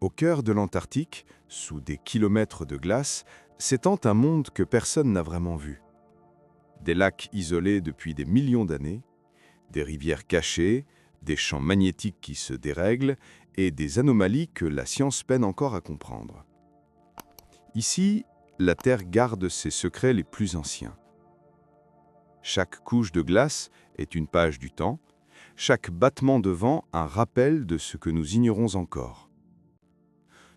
Au cœur de l'Antarctique, sous des kilomètres de glace, s'étend un monde que personne n'a vraiment vu. Des lacs isolés depuis des millions d'années, des rivières cachées, des champs magnétiques qui se dérèglent et des anomalies que la science peine encore à comprendre. Ici, la Terre garde ses secrets les plus anciens. Chaque couche de glace est une page du temps, chaque battement de vent un rappel de ce que nous ignorons encore.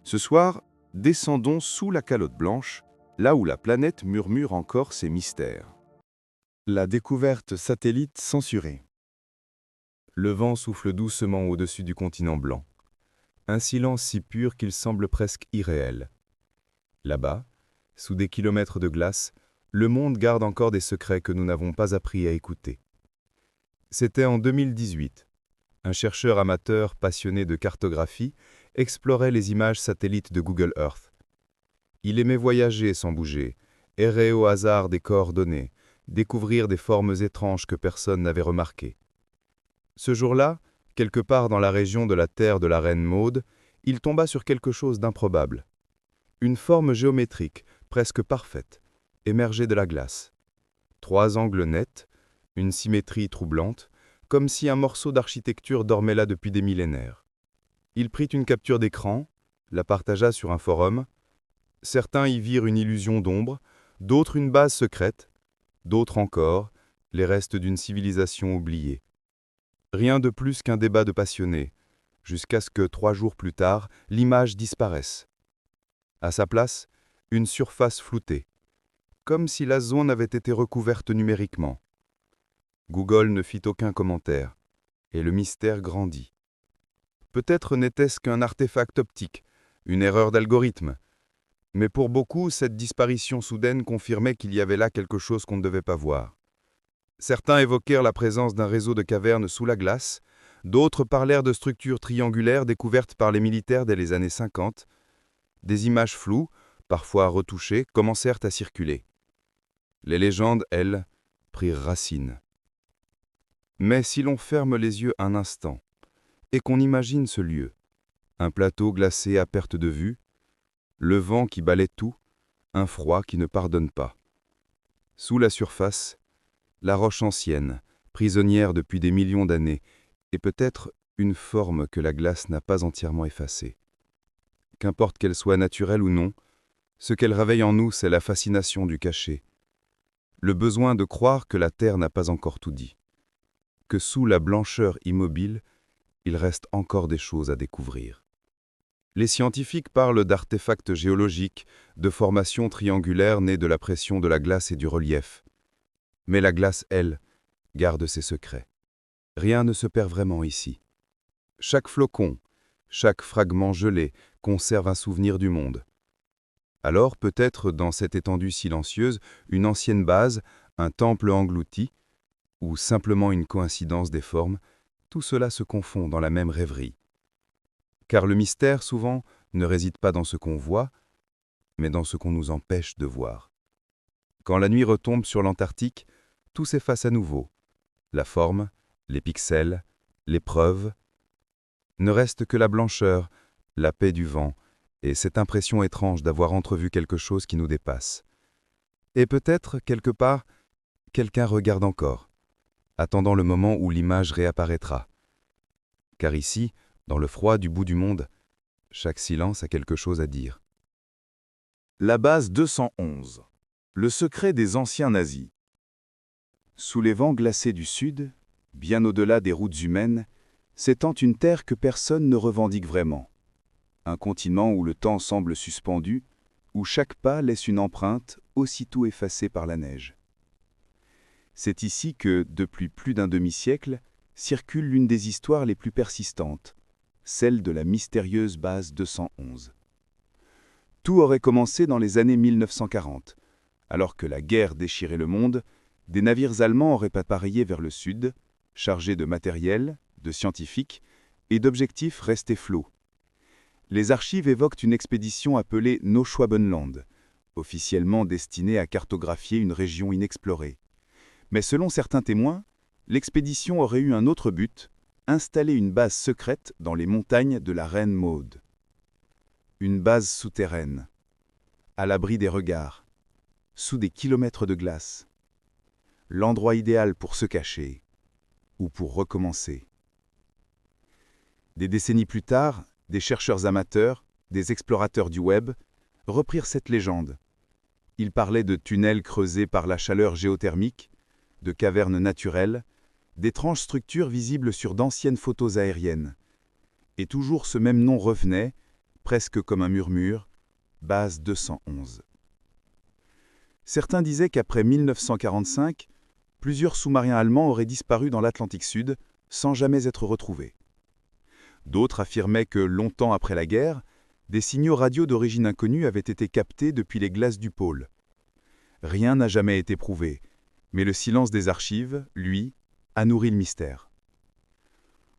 Ce soir, descendons sous la calotte blanche, là où la planète murmure encore ses mystères. La découverte satellite censurée. Le vent souffle doucement au-dessus du continent blanc. Un silence si pur qu'il semble presque irréel. Là-bas, sous des kilomètres de glace, le monde garde encore des secrets que nous n'avons pas appris à écouter. C'était en 2018. Un chercheur amateur passionné de cartographie explorait les images satellites de Google Earth. Il aimait voyager sans bouger, errer au hasard des coordonnées, découvrir des formes étranges que personne n'avait remarquées. Ce jour-là, quelque part dans la région de la terre de la reine Maude, il tomba sur quelque chose d'improbable. Une forme géométrique, presque parfaite, émergeait de la glace. 3 angles nets, une symétrie troublante, comme si un morceau d'architecture dormait là depuis des millénaires. Il prit une capture d'écran, la partagea sur un forum. Certains y virent une illusion d'ombre, d'autres une base secrète, d'autres encore, les restes d'une civilisation oubliée. Rien de plus qu'un débat de passionnés, jusqu'à ce que 3 jours plus tard, l'image disparaisse. À sa place, une surface floutée, comme si la zone avait été recouverte numériquement. Google ne fit aucun commentaire, et le mystère grandit. Peut-être n'était-ce qu'un artefact optique, une erreur d'algorithme, mais pour beaucoup, cette disparition soudaine confirmait qu'il y avait là quelque chose qu'on ne devait pas voir. Certains évoquèrent la présence d'un réseau de cavernes sous la glace, d'autres parlèrent de structures triangulaires découvertes par les militaires dès les années 50. Des images floues, parfois retouchées, commencèrent à circuler. Les légendes, elles, prirent racine. Mais si l'on ferme les yeux un instant, et qu'on imagine ce lieu, un plateau glacé à perte de vue, le vent qui balaie tout, un froid qui ne pardonne pas. Sous la surface, la roche ancienne, prisonnière depuis des millions d'années, et peut-être une forme que la glace n'a pas entièrement effacée. Qu'importe qu'elle soit naturelle ou non, ce qu'elle réveille en nous, c'est la fascination du cachet, le besoin de croire que la Terre n'a pas encore tout dit, que sous la blancheur immobile, il reste encore des choses à découvrir. Les scientifiques parlent d'artefacts géologiques, de formations triangulaires nées de la pression de la glace et du relief. Mais la glace, elle, garde ses secrets. Rien ne se perd vraiment ici. Chaque flocon, chaque fragment gelé conserve un souvenir du monde. Alors peut-être dans cette étendue silencieuse, une ancienne base, un temple englouti, ou simplement une coïncidence des formes, tout cela se confond dans la même rêverie. Car le mystère, souvent, ne réside pas dans ce qu'on voit, mais dans ce qu'on nous empêche de voir. Quand la nuit retombe sur l'Antarctique, tout s'efface à nouveau. La forme, les pixels, les preuves. Ne reste que la blancheur, la paix du vent, et cette impression étrange d'avoir entrevu quelque chose qui nous dépasse. Et peut-être, quelque part, quelqu'un regarde encore, attendant le moment où l'image réapparaîtra. Car ici, dans le froid du bout du monde, chaque silence a quelque chose à dire. La base 211. Le secret des anciens nazis. Sous les vents glacés du Sud, bien au-delà des routes humaines, s'étend une terre que personne ne revendique vraiment. Un continent où le temps semble suspendu, où chaque pas laisse une empreinte aussitôt effacée par la neige. C'est ici que, depuis plus d'un demi-siècle, circule l'une des histoires les plus persistantes, celle de la mystérieuse base 211. Tout aurait commencé dans les années 1940, alors que la guerre déchirait le monde. Des navires allemands auraient appareillé vers le sud, chargés de matériel, de scientifiques et d'objectifs restés flous. Les archives évoquent une expédition appelée Neuschwabenland, officiellement destinée à cartographier une région inexplorée. Mais selon certains témoins, l'expédition aurait eu un autre but, installer une base secrète dans les montagnes de la reine Maude. Une base souterraine, à l'abri des regards, sous des kilomètres de glace. L'endroit idéal pour se cacher ou pour recommencer. Des décennies plus tard, des chercheurs amateurs, des explorateurs du web, reprirent cette légende. Ils parlaient de tunnels creusés par la chaleur géothermique, de cavernes naturelles, d'étranges structures visibles sur d'anciennes photos aériennes. Et toujours ce même nom revenait, presque comme un murmure, base 211. Certains disaient qu'après 1945, plusieurs sous-marins allemands auraient disparu dans l'Atlantique Sud, sans jamais être retrouvés. D'autres affirmaient que, longtemps après la guerre, des signaux radio d'origine inconnue avaient été captés depuis les glaces du pôle. Rien n'a jamais été prouvé, mais le silence des archives, lui, a nourri le mystère.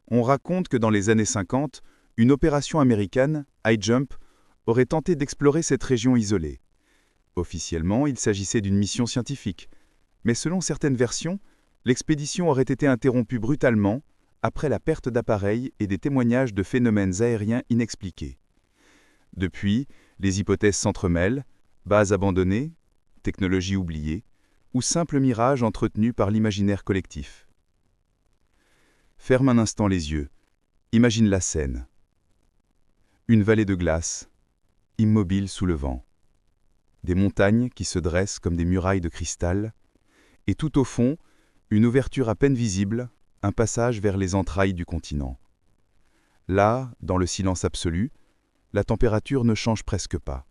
On raconte que dans les années 50, une opération américaine, High Jump, aurait tenté d'explorer cette région isolée. Officiellement, il s'agissait d'une mission scientifique, mais selon certaines versions, l'expédition aurait été interrompue brutalement après la perte d'appareils et des témoignages de phénomènes aériens inexpliqués. Depuis, les hypothèses s'entremêlent, bases abandonnées, technologies oubliées, ou simples mirages entretenus par l'imaginaire collectif. Ferme un instant les yeux, imagine la scène. Une vallée de glace, immobile sous le vent. Des montagnes qui se dressent comme des murailles de cristal, et tout au fond, une ouverture à peine visible, un passage vers les entrailles du continent. Là, dans le silence absolu, la température ne change presque pas.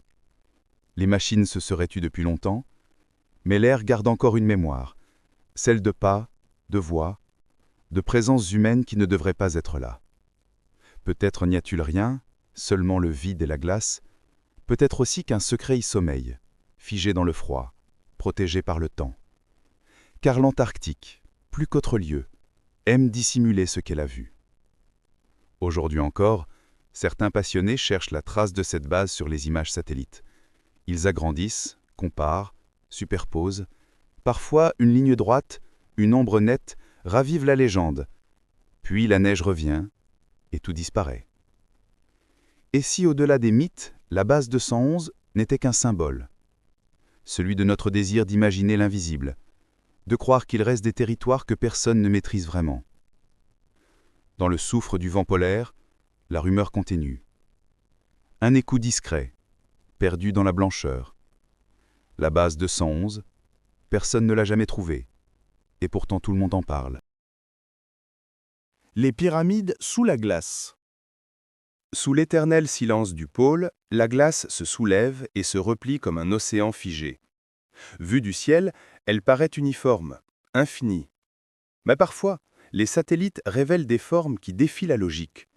Les machines se seraient tues depuis longtemps, mais l'air garde encore une mémoire, celle de pas, de voix, de présences humaines qui ne devraient pas être là. Peut-être n'y a-t-il rien, seulement le vide et la glace, peut-être aussi qu'un secret y sommeille, figé dans le froid, protégé par le temps. Car l'Antarctique, plus qu'autre lieu, aime dissimuler ce qu'elle a vu. Aujourd'hui encore, certains passionnés cherchent la trace de cette base sur les images satellites. Ils agrandissent, comparent, superposent. Parfois, une ligne droite, une ombre nette, ravive la légende. Puis la neige revient, et tout disparaît. Et si au-delà des mythes, la base 211 n'était qu'un symbole, celui de notre désir d'imaginer l'invisible, de croire qu'il reste des territoires que personne ne maîtrise vraiment. Dans le souffle du vent polaire, la rumeur continue. Un écho discret, perdu dans la blancheur. La base 211, personne ne l'a jamais trouvée, et pourtant tout le monde en parle. Les pyramides sous la glace. Sous l'éternel silence du pôle, la glace se soulève et se replie comme un océan figé. Vue du ciel, elle paraît uniforme, infinie. Mais parfois, les satellites révèlent des formes qui défient la logique,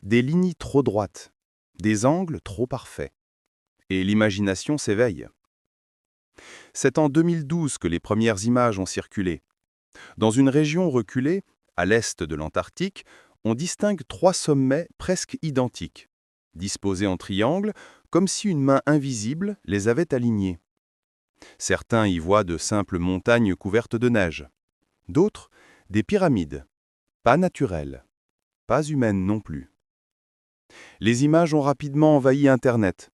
des lignes trop droites, des angles trop parfaits. Et l'imagination s'éveille. C'est en 2012 que les premières images ont circulé. Dans une région reculée, à l'est de l'Antarctique, on distingue 3 sommets presque identiques, disposés en triangle, comme si une main invisible les avait alignés. Certains y voient de simples montagnes couvertes de neige. D'autres, des pyramides, pas naturelles, pas humaines non plus. Les images ont rapidement envahi Internet.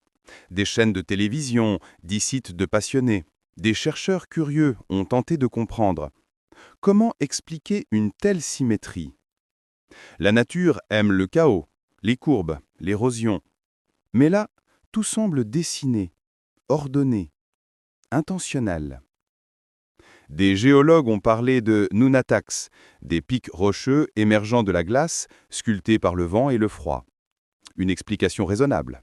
Des chaînes de télévision, des sites de passionnés, des chercheurs curieux ont tenté de comprendre. Comment expliquer une telle symétrie ? La nature aime le chaos, les courbes, l'érosion. Mais là, tout semble dessiné, ordonné, intentionnel. Des géologues ont parlé de nunataks, des pics rocheux émergeant de la glace, sculptés par le vent et le froid. Une explication raisonnable.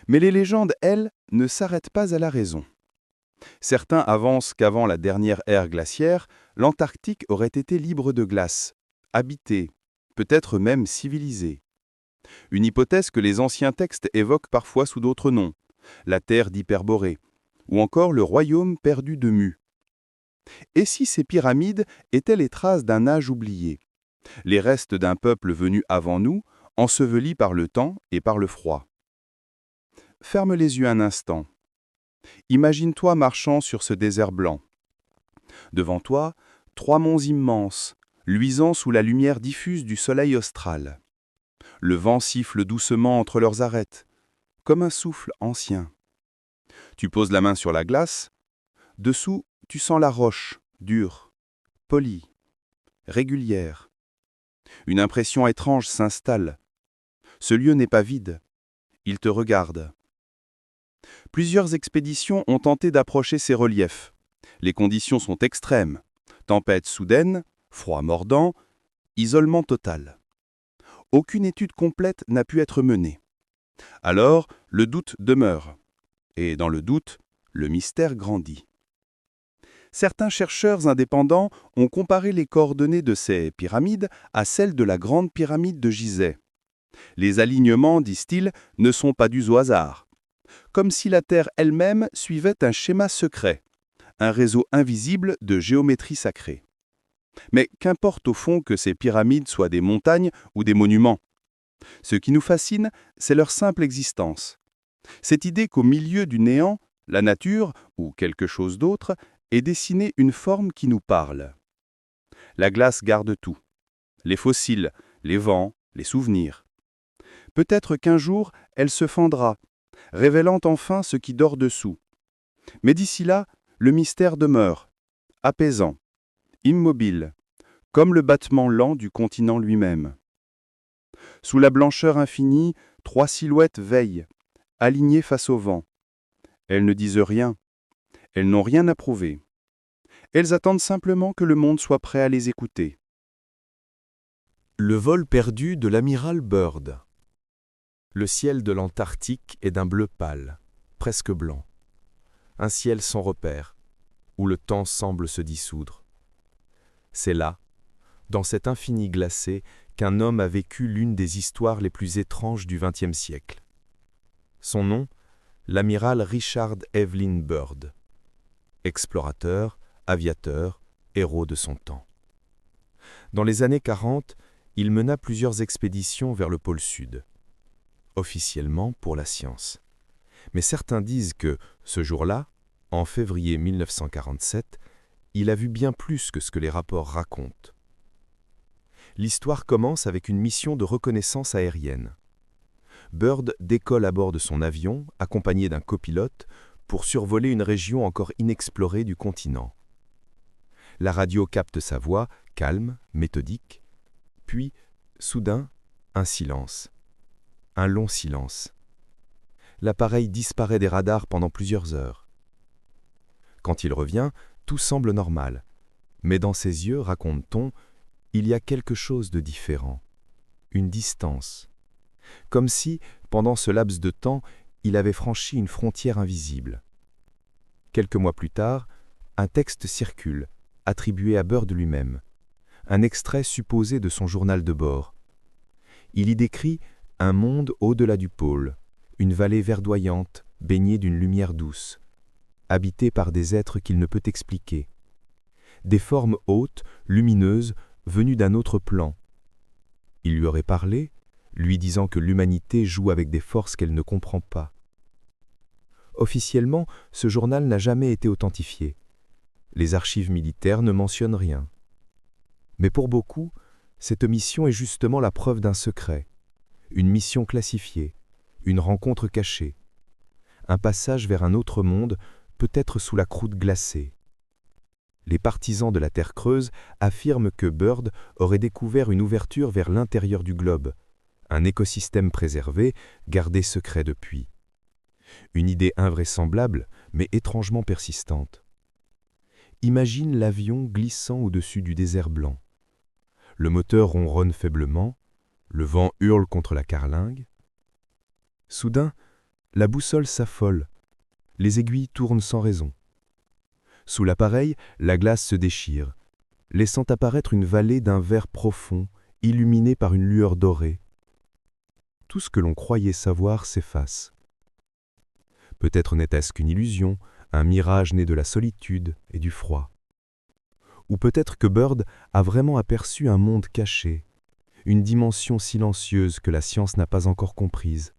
Mais les légendes, elles, ne s'arrêtent pas à la raison. Certains avancent qu'avant la dernière ère glaciaire, l'Antarctique aurait été libre de glace, habité, peut-être même civilisé. Une hypothèse que les anciens textes évoquent parfois sous d'autres noms, la terre d'Hyperborée, ou encore le royaume perdu de Mu. Et si ces pyramides étaient les traces d'un âge oublié, les restes d'un peuple venu avant nous, enseveli par le temps et par le froid? Ferme les yeux un instant. Imagine-toi marchant sur ce désert blanc. Devant toi, 3 monts immenses, luisant sous la lumière diffuse du soleil austral. Le vent siffle doucement entre leurs arêtes. comme un souffle ancien. Tu poses la main sur la glace. Dessous, tu sens la roche, dure, polie, régulière. Une impression étrange s'installe. Ce lieu n'est pas vide. Il te regarde. Plusieurs expéditions ont tenté d'approcher ces reliefs. Les conditions sont extrêmes. Tempête soudaine, froid mordant, isolement total. Aucune étude complète n'a pu être menée. Alors, le doute demeure. Et dans le doute, le mystère grandit. Certains chercheurs indépendants ont comparé les coordonnées de ces pyramides à celles de la grande pyramide de Gizeh. Les alignements, disent-ils, ne sont pas dus au hasard. Comme si la Terre elle-même suivait un schéma secret, un réseau invisible de géométrie sacrée. Mais qu'importe au fond que ces pyramides soient des montagnes ou des monuments. Ce qui nous fascine, c'est leur simple existence. Cette idée qu'au milieu du néant, la nature, ou quelque chose d'autre, ait dessiné une forme qui nous parle. La glace garde tout. Les fossiles, les vents, les souvenirs. Peut-être qu'un jour, elle se fendra, révélant enfin ce qui dort dessous. Mais d'ici là, le mystère demeure, apaisant, immobile, comme le battement lent du continent lui-même. Sous la blancheur infinie, 3 silhouettes veillent, alignées face au vent. Elles ne disent rien. Elles n'ont rien à prouver. Elles attendent simplement que le monde soit prêt à les écouter. Le vol perdu de l'amiral Byrd. Le ciel de l'Antarctique est d'un bleu pâle, presque blanc. Un ciel sans repère, où le temps semble se dissoudre. C'est là, dans cet infini glacé, qu'un homme a vécu l'une des histoires les plus étranges du XXe siècle. Son nom, l'amiral Richard Evelyn Byrd. Explorateur, aviateur, héros de son temps. Dans les années 40, il mena plusieurs expéditions vers le pôle Sud. Officiellement pour la science. Mais certains disent que, ce jour-là, en février 1947, il a vu bien plus que ce que les rapports racontent. L'histoire commence avec une mission de reconnaissance aérienne. Byrd décolle à bord de son avion, accompagné d'un copilote, pour survoler une région encore inexplorée du continent. La radio capte sa voix, calme, méthodique. Puis, soudain, un silence. Un long silence. L'appareil disparaît des radars pendant plusieurs heures. Quand il revient, tout semble normal. Mais dans ses yeux, raconte-t-on, il y a quelque chose de différent. Une distance. Comme si, pendant ce laps de temps, il avait franchi une frontière invisible. Quelques mois plus tard, un texte circule, attribué à Byrd lui-même. Un extrait supposé de son journal de bord. Il y décrit un monde au-delà du pôle, une vallée verdoyante, baignée d'une lumière douce, habitée par des êtres qu'il ne peut expliquer. Des formes hautes, lumineuses, venues d'un autre plan. Il lui aurait parlé, lui disant que l'humanité joue avec des forces qu'elle ne comprend pas. Officiellement, ce journal n'a jamais été authentifié. Les archives militaires ne mentionnent rien. Mais pour beaucoup, cette mission est justement la preuve d'un secret, une mission classifiée, une rencontre cachée, un passage vers un autre monde, peut-être sous la croûte glacée. Les partisans de la Terre creuse affirment que Byrd aurait découvert une ouverture vers l'intérieur du globe, un écosystème préservé, gardé secret depuis. Une idée invraisemblable, mais étrangement persistante. Imagine l'avion glissant au-dessus du désert blanc. Le moteur ronronne faiblement, le vent hurle contre la carlingue. Soudain, la boussole s'affole, les aiguilles tournent sans raison. Sous l'appareil, la glace se déchire, laissant apparaître une vallée d'un vert profond, illuminée par une lueur dorée. Tout ce que l'on croyait savoir s'efface. Peut-être n'était-ce qu'une illusion, un mirage né de la solitude et du froid. Ou peut-être que Byrd a vraiment aperçu un monde caché, une dimension silencieuse que la science n'a pas encore comprise.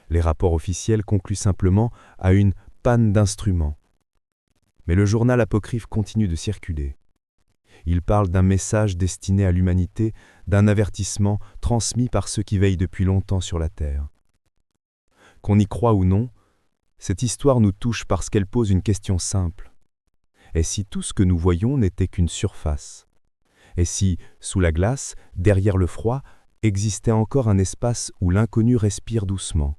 Les rapports officiels concluent simplement à une panne d'instruments. Mais le journal apocryphe continue de circuler. Il parle d'un message destiné à l'humanité, d'un avertissement transmis par ceux qui veillent depuis longtemps sur la Terre. Qu'on y croit ou non, cette histoire nous touche parce qu'elle pose une question simple. Et si tout ce que nous voyons n'était qu'une surface? Et si, sous la glace, derrière le froid, existait encore un espace où l'inconnu respire doucement?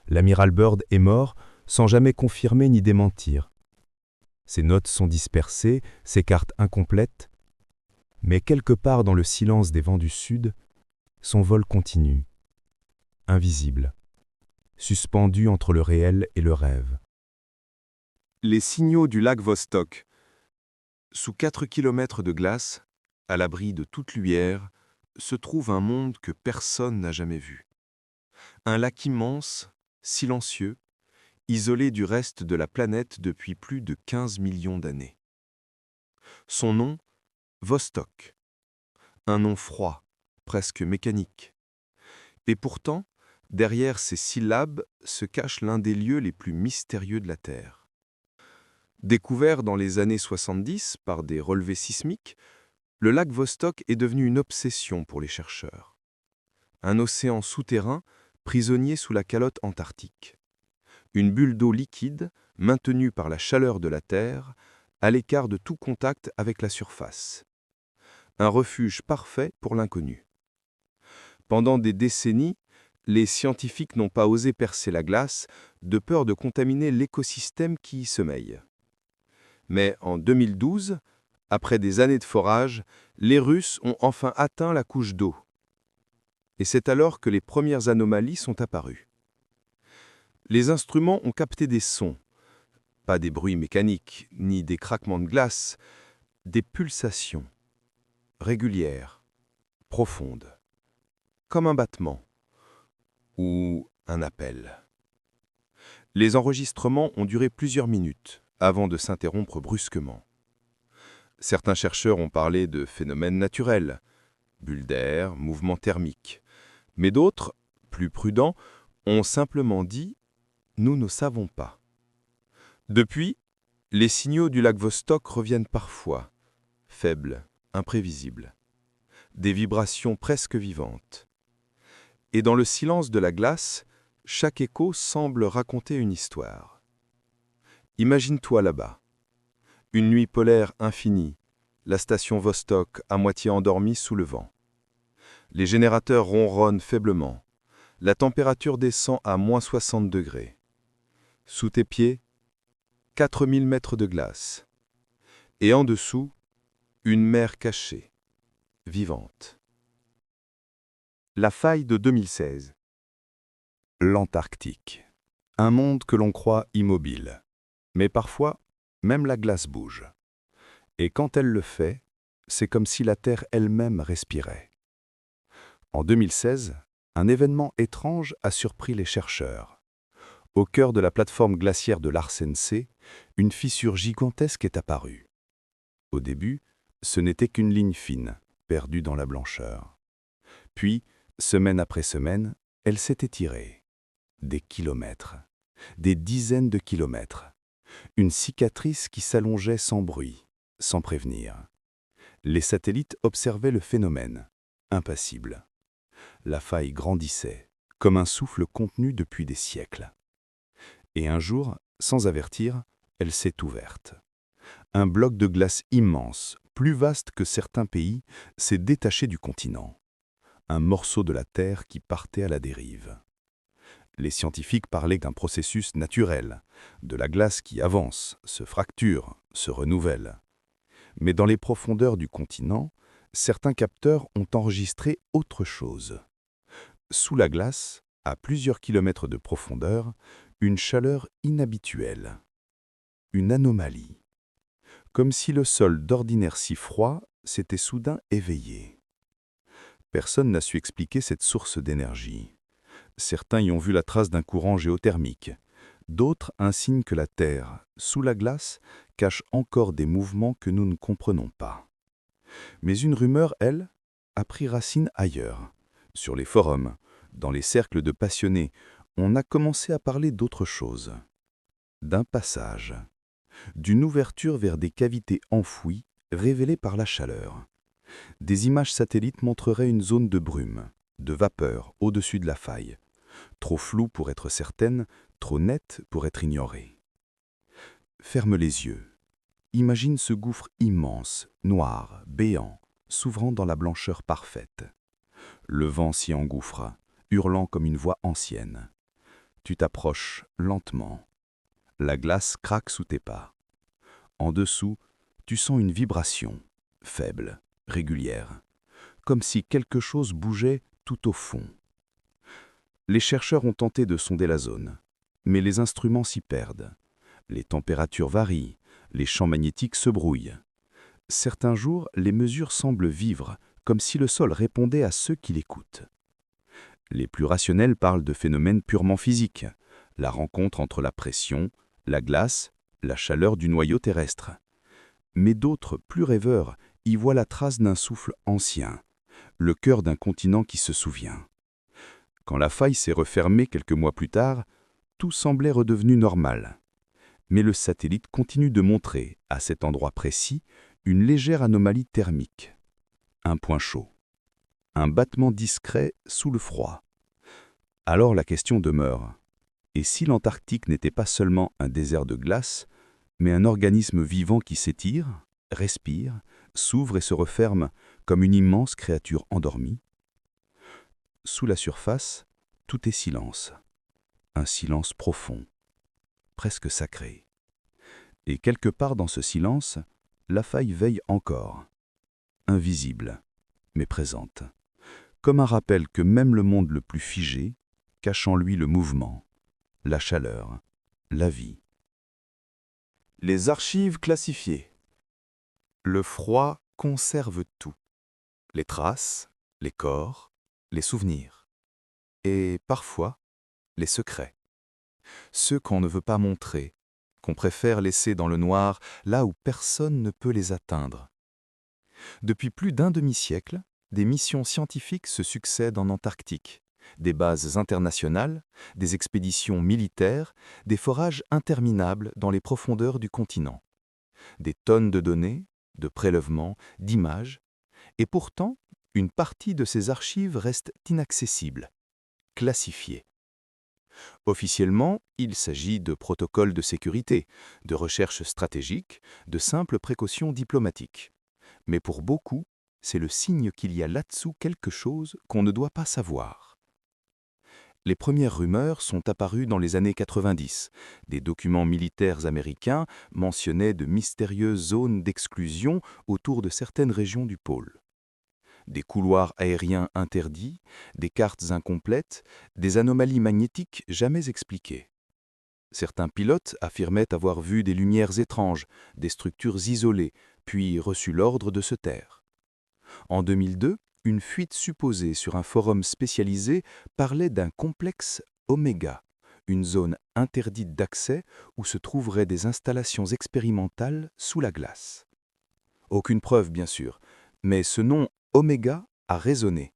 L'amiral Byrd est mort sans jamais confirmer ni démentir. Ses notes sont dispersées, ses cartes incomplètes, mais quelque part dans le silence des vents du sud, son vol continue, invisible, suspendu entre le réel et le rêve. Les signaux du lac Vostok. Sous 4 kilomètres de glace, à l'abri de toute lumière, se trouve un monde que personne n'a jamais vu. Un lac immense, silencieux, isolé du reste de la planète depuis plus de 15 millions d'années. Son nom, Vostok. Un nom froid, presque mécanique. Et pourtant, derrière ces syllabes se cache l'un des lieux les plus mystérieux de la Terre. Découvert dans les années 70 par des relevés sismiques, le lac Vostok est devenu une obsession pour les chercheurs. Un océan souterrain, prisonnier sous la calotte antarctique. Une bulle d'eau liquide, maintenue par la chaleur de la Terre, à l'écart de tout contact avec la surface. Un refuge parfait pour l'inconnu. Pendant des décennies, les scientifiques n'ont pas osé percer la glace, de peur de contaminer l'écosystème qui y sommeille. Mais en 2012, après des années de forage, les Russes ont enfin atteint la couche d'eau. Et c'est alors que les premières anomalies sont apparues. Les instruments ont capté des sons, pas des bruits mécaniques, ni des craquements de glace, des pulsations, régulières, profondes, comme un battement ou un appel. Les enregistrements ont duré plusieurs minutes avant de s'interrompre brusquement. Certains chercheurs ont parlé de phénomènes naturels, bulles d'air, mouvements thermiques, mais d'autres, plus prudents, ont simplement dit « nous ne savons pas ». Depuis, les signaux du lac Vostok reviennent parfois, faibles, imprévisibles, des vibrations presque vivantes. Et dans le silence de la glace, chaque écho semble raconter une histoire. Imagine-toi là-bas. Une nuit polaire infinie, la station Vostok à moitié endormie sous le vent. Les générateurs ronronnent faiblement. La température descend à -60 degrés. Sous tes pieds, 4000 mètres de glace. Et en dessous, une mer cachée, vivante. La faille de 2016. L'Antarctique. Un monde que l'on croit immobile. Mais parfois, même la glace bouge. Et quand elle le fait, c'est comme si la Terre elle-même respirait. En 2016, un événement étrange a surpris les chercheurs. Au cœur de la plateforme glaciaire de Larsen C, une fissure gigantesque est apparue. Au début, ce n'était qu'une ligne fine, perdue dans la blancheur. Puis, semaine après semaine, elle s'est étirée. Des kilomètres, des dizaines de kilomètres. Une cicatrice qui s'allongeait sans bruit, sans prévenir. Les satellites observaient le phénomène, impassibles. La faille grandissait, comme un souffle contenu depuis des siècles. Et un jour, sans avertir, elle s'est ouverte. Un bloc de glace immense, plus vaste que certains pays, s'est détaché du continent. Un morceau de la Terre qui partait à la dérive. Les scientifiques parlaient d'un processus naturel, de la glace qui avance, se fracture, se renouvelle. Mais dans les profondeurs du continent, certains capteurs ont enregistré autre chose. Sous la glace, à plusieurs kilomètres de profondeur, une chaleur inhabituelle. Une anomalie. Comme si le sol d'ordinaire si froid s'était soudain éveillé. Personne n'a su expliquer cette source d'énergie. Certains y ont vu la trace d'un courant géothermique. D'autres un signe que la Terre, sous la glace, cache encore des mouvements que nous ne comprenons pas. Mais une rumeur, elle, a pris racine ailleurs. Sur les forums, dans les cercles de passionnés, on a commencé à parler d'autre chose. D'un passage. D'une ouverture vers des cavités enfouies, révélées par la chaleur. Des images satellites montreraient une zone de brume, de vapeur au-dessus de la faille, Trop floue pour être certaine, trop nette pour être ignorée. Ferme les yeux. Imagine ce gouffre immense, noir, béant, s'ouvrant dans la blancheur parfaite. Le vent s'y engouffre, hurlant comme une voix ancienne. Tu t'approches lentement. La glace craque sous tes pas. En dessous, tu sens une vibration, faible, régulière, comme si quelque chose bougeait tout au fond. Les chercheurs ont tenté de sonder la zone, mais les instruments s'y perdent. Les températures varient, les champs magnétiques se brouillent. Certains jours, les mesures semblent vivre, comme si le sol répondait à ceux qui l'écoutent. Les plus rationnels parlent de phénomènes purement physiques, la rencontre entre la pression, la glace, la chaleur du noyau terrestre. Mais d'autres, plus rêveurs, y voient la trace d'un souffle ancien, le cœur d'un continent qui se souvient. Quand la faille s'est refermée quelques mois plus tard, tout semblait redevenu normal. Mais le satellite continue de montrer, à cet endroit précis, une légère anomalie thermique. Un point chaud. Un battement discret sous le froid. Alors la question demeure. Et si l'Antarctique n'était pas seulement un désert de glace, mais un organisme vivant qui s'étire, respire, s'ouvre et se referme comme une immense créature endormie? Sous la surface, tout est silence. Un silence profond, presque sacré. Et quelque part dans ce silence, la faille veille encore. Invisible, mais présente. Comme un rappel que même le monde le plus figé cache en lui le mouvement, la chaleur, la vie. Les archives classifiées. Le froid conserve tout. Les traces, les corps, les souvenirs. Et parfois, les secrets. Ceux qu'on ne veut pas montrer, qu'on préfère laisser dans le noir, là où personne ne peut les atteindre. Depuis plus d'un demi-siècle, des missions scientifiques se succèdent en Antarctique. Des bases internationales, des expéditions militaires, des forages interminables dans les profondeurs du continent. Des tonnes de données, de prélèvements, d'images. Et pourtant, une partie de ces archives reste inaccessible, classifiée. Officiellement, il s'agit de protocoles de sécurité, de recherche stratégique, de simples précautions diplomatiques. Mais pour beaucoup, c'est le signe qu'il y a là-dessous quelque chose qu'on ne doit pas savoir. Les premières rumeurs sont apparues dans les années 90. Des documents militaires américains mentionnaient de mystérieuses zones d'exclusion autour de certaines régions du pôle. Des couloirs aériens interdits, des cartes incomplètes, des anomalies magnétiques jamais expliquées. Certains pilotes affirmaient avoir vu des lumières étranges, des structures isolées, puis reçu l'ordre de se taire. En 2002, une fuite supposée sur un forum spécialisé parlait d'un complexe Oméga, une zone interdite d'accès où se trouveraient des installations expérimentales sous la glace. Aucune preuve, bien sûr, mais ce nom Oméga a résonné,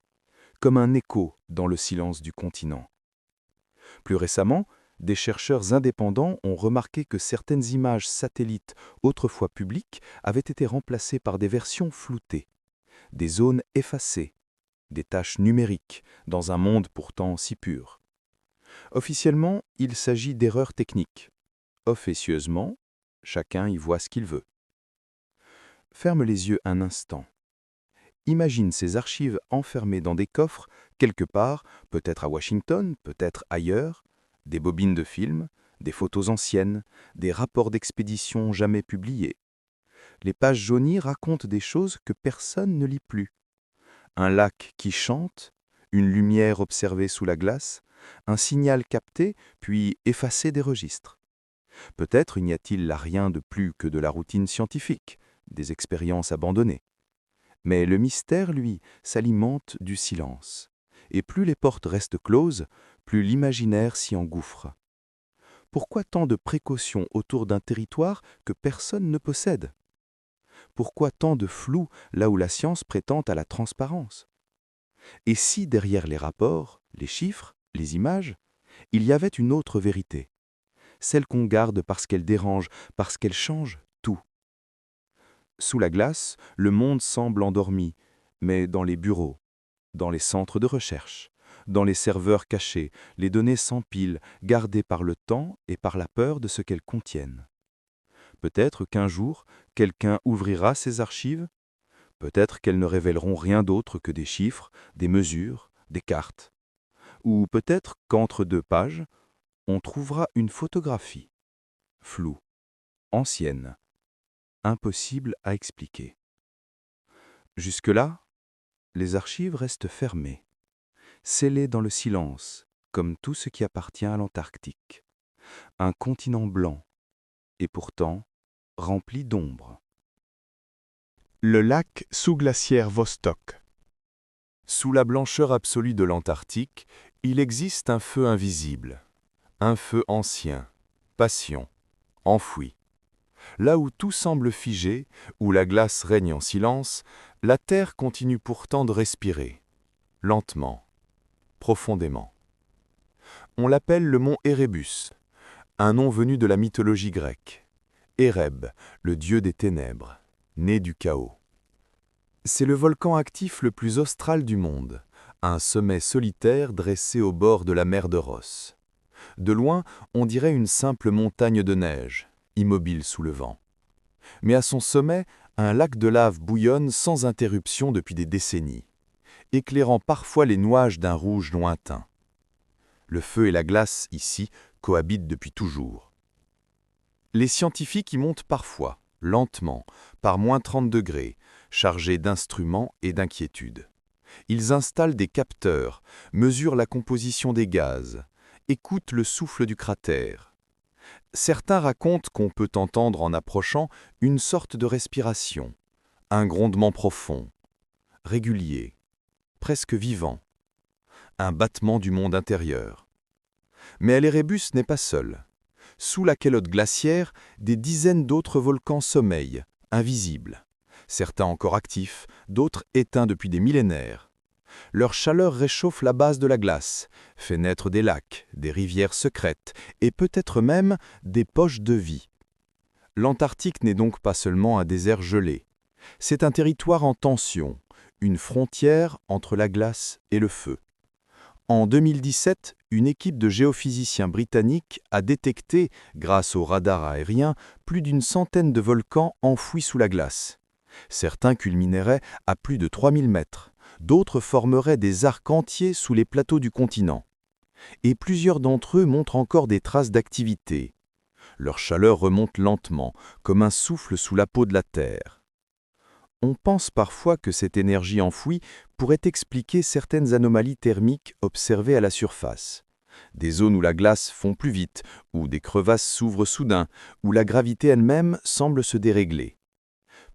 comme un écho dans le silence du continent. Plus récemment, des chercheurs indépendants ont remarqué que certaines images satellites autrefois publiques avaient été remplacées par des versions floutées, des zones effacées, des taches numériques dans un monde pourtant si pur. Officiellement, il s'agit d'erreurs techniques. Officieusement, chacun y voit ce qu'il veut. Ferme les yeux un instant. Imagine ces archives enfermées dans des coffres, quelque part, peut-être à Washington, peut-être ailleurs, des bobines de films, des photos anciennes, des rapports d'expédition jamais publiés. Les pages jaunies racontent des choses que personne ne lit plus. Un lac qui chante, une lumière observée sous la glace, un signal capté, puis effacé des registres. Peut-être n'y a-t-il là rien de plus que de la routine scientifique, des expériences abandonnées. Mais le mystère, lui, s'alimente du silence. Et plus les portes restent closes, plus l'imaginaire s'y engouffre. Pourquoi tant de précautions autour d'un territoire que personne ne possède ? Pourquoi tant de flou là où la science prétend à la transparence ? Et si derrière les rapports, les chiffres, les images, il y avait une autre vérité, celle qu'on garde parce qu'elle dérange, parce qu'elle change tout. Sous la glace, le monde semble endormi, mais dans les bureaux, dans les centres de recherche, dans les serveurs cachés, les données s'empilent, gardées par le temps et par la peur de ce qu'elles contiennent. Peut-être qu'un jour, quelqu'un ouvrira ces archives. Peut-être qu'elles ne révéleront rien d'autre que des chiffres, des mesures, des cartes. Ou peut-être qu'entre deux pages, on trouvera une photographie, floue, ancienne, impossible à expliquer. Jusque-là, les archives restent fermées, scellées dans le silence, comme tout ce qui appartient à l'Antarctique. Un continent blanc, et pourtant rempli d'ombre. Le lac sous-glaciaire Vostok. Sous la blancheur absolue de l'Antarctique, il existe un feu invisible, un feu ancien, patient, enfoui. Là où tout semble figé, où la glace règne en silence, la Terre continue pourtant de respirer, lentement, profondément. On l'appelle le mont Erebus, un nom venu de la mythologie grecque. Ereb, le dieu des ténèbres, né du chaos. C'est le volcan actif le plus austral du monde, un sommet solitaire dressé au bord de la mer de Ross. De loin, on dirait une simple montagne de neige, immobile sous le vent. Mais à son sommet, un lac de lave bouillonne sans interruption depuis des décennies, éclairant parfois les nuages d'un rouge lointain. Le feu et la glace, ici, cohabitent depuis toujours. Les scientifiques y montent parfois, lentement, par moins 30 degrés, chargés d'instruments et d'inquiétudes. Ils installent des capteurs, mesurent la composition des gaz, écoutent le souffle du cratère. Certains racontent qu'on peut entendre en approchant une sorte de respiration, un grondement profond, régulier, presque vivant, un battement du monde intérieur. Mais l'Erebus n'est pas seul. Sous la calotte glaciaire, des dizaines d'autres volcans sommeillent, invisibles. Certains encore actifs, d'autres éteints depuis des millénaires. Leur chaleur réchauffe la base de la glace, fait naître des lacs, des rivières secrètes et peut-être même des poches de vie. L'Antarctique n'est donc pas seulement un désert gelé. C'est un territoire en tension, une frontière entre la glace et le feu. En 2017, une équipe de géophysiciens britanniques a détecté, grâce aux radars aériens, plus d'une centaine de volcans enfouis sous la glace. Certains culmineraient à plus de 3000 mètres, d'autres formeraient des arcs entiers sous les plateaux du continent. Et plusieurs d'entre eux montrent encore des traces d'activité. Leur chaleur remonte lentement, comme un souffle sous la peau de la Terre. On pense parfois que cette énergie enfouie pourrait expliquer certaines anomalies thermiques observées à la surface. Des zones où la glace fond plus vite, où des crevasses s'ouvrent soudain, où la gravité elle-même semble se dérégler.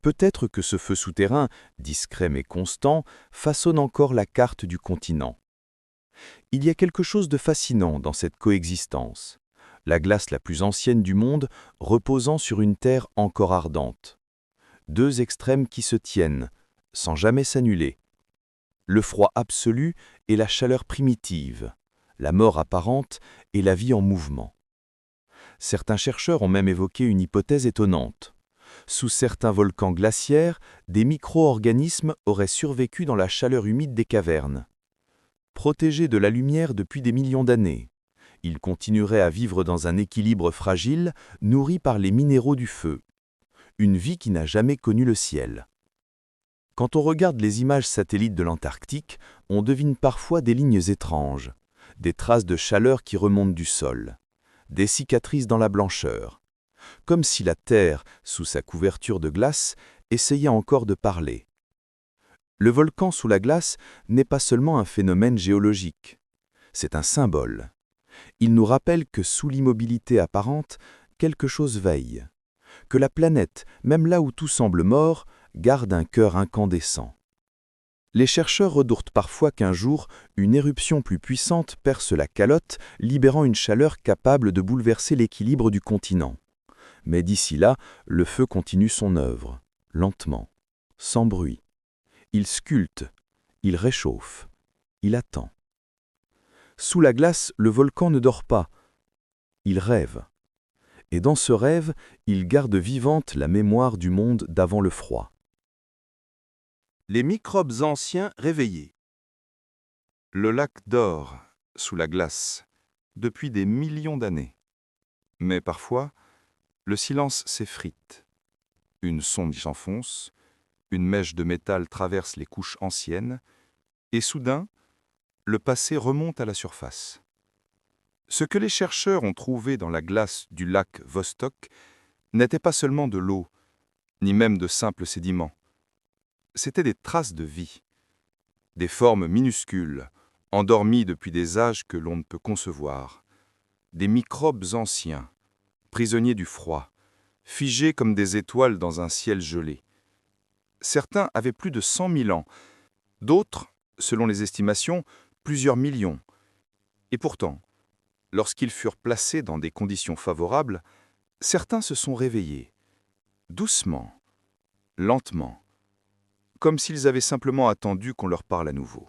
Peut-être que ce feu souterrain, discret mais constant, façonne encore la carte du continent. Il y a quelque chose de fascinant dans cette coexistence. La glace la plus ancienne du monde reposant sur une terre encore ardente. Deux extrêmes qui se tiennent, sans jamais s'annuler. Le froid absolu et la chaleur primitive, la mort apparente et la vie en mouvement. Certains chercheurs ont même évoqué une hypothèse étonnante. Sous certains volcans glaciaires, des micro-organismes auraient survécu dans la chaleur humide des cavernes. Protégés de la lumière depuis des millions d'années, ils continueraient à vivre dans un équilibre fragile, nourri par les minéraux du feu. Une vie qui n'a jamais connu le ciel. Quand on regarde les images satellites de l'Antarctique, on devine parfois des lignes étranges, des traces de chaleur qui remontent du sol, des cicatrices dans la blancheur, comme si la Terre, sous sa couverture de glace, essayait encore de parler. Le volcan sous la glace n'est pas seulement un phénomène géologique, c'est un symbole. Il nous rappelle que sous l'immobilité apparente, quelque chose veille. Que la planète, même là où tout semble mort, garde un cœur incandescent. Les chercheurs redoutent parfois qu'un jour, une éruption plus puissante perce la calotte, libérant une chaleur capable de bouleverser l'équilibre du continent. Mais d'ici là, le feu continue son œuvre, lentement, sans bruit. Il sculpte, il réchauffe, il attend. Sous la glace, le volcan ne dort pas, il rêve. Et dans ce rêve, il garde vivante la mémoire du monde d'avant le froid. Les microbes anciens réveillés. Le lac dort, sous la glace, depuis des millions d'années. Mais parfois, le silence s'effrite. Une sonde s'enfonce, une mèche de métal traverse les couches anciennes, et soudain, le passé remonte à la surface. Ce que les chercheurs ont trouvé dans la glace du lac Vostok n'était pas seulement de l'eau, ni même de simples sédiments. C'étaient des traces de vie, des formes minuscules, endormies depuis des âges que l'on ne peut concevoir, des microbes anciens, prisonniers du froid, figés comme des étoiles dans un ciel gelé. Certains avaient plus de 100 000 ans, d'autres, selon les estimations, plusieurs millions. Et pourtant, lorsqu'ils furent placés dans des conditions favorables, certains se sont réveillés, doucement, lentement, comme s'ils avaient simplement attendu qu'on leur parle à nouveau.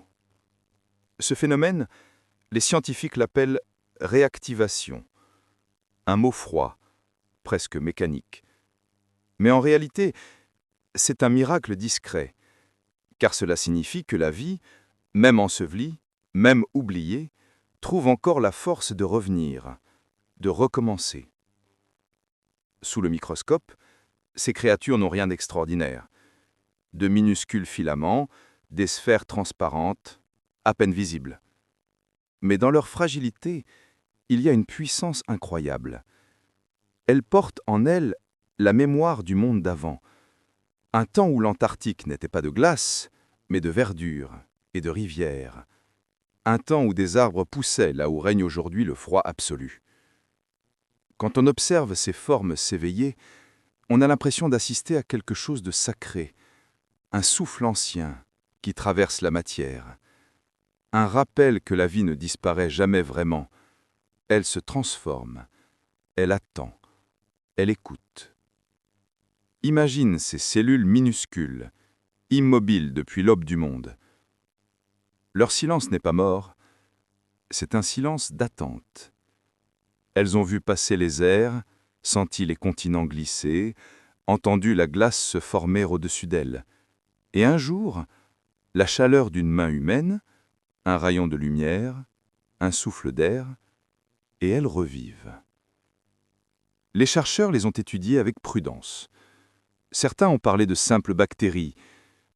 Ce phénomène, les scientifiques l'appellent réactivation, un mot froid, presque mécanique. Mais en réalité, c'est un miracle discret, car cela signifie que la vie, même ensevelie, même oubliée, trouve encore la force de revenir, de recommencer. Sous le microscope, ces créatures n'ont rien d'extraordinaire. De minuscules filaments, des sphères transparentes, à peine visibles. Mais dans leur fragilité, il y a une puissance incroyable. Elles portent en elles la mémoire du monde d'avant, un temps où l'Antarctique n'était pas de glace, mais de verdure et de rivières, un temps où des arbres poussaient là où règne aujourd'hui le froid absolu. Quand on observe ces formes s'éveiller, on a l'impression d'assister à quelque chose de sacré, un souffle ancien qui traverse la matière, un rappel que la vie ne disparaît jamais vraiment, elle se transforme, elle attend, elle écoute. Imagine ces cellules minuscules, immobiles depuis l'aube du monde. Leur silence n'est pas mort, c'est un silence d'attente. Elles ont vu passer les airs, senti les continents glisser, entendu la glace se former au-dessus d'elles. Et un jour, la chaleur d'une main humaine, un rayon de lumière, un souffle d'air, et elles revivent. Les chercheurs les ont étudiées avec prudence. Certains ont parlé de simples bactéries,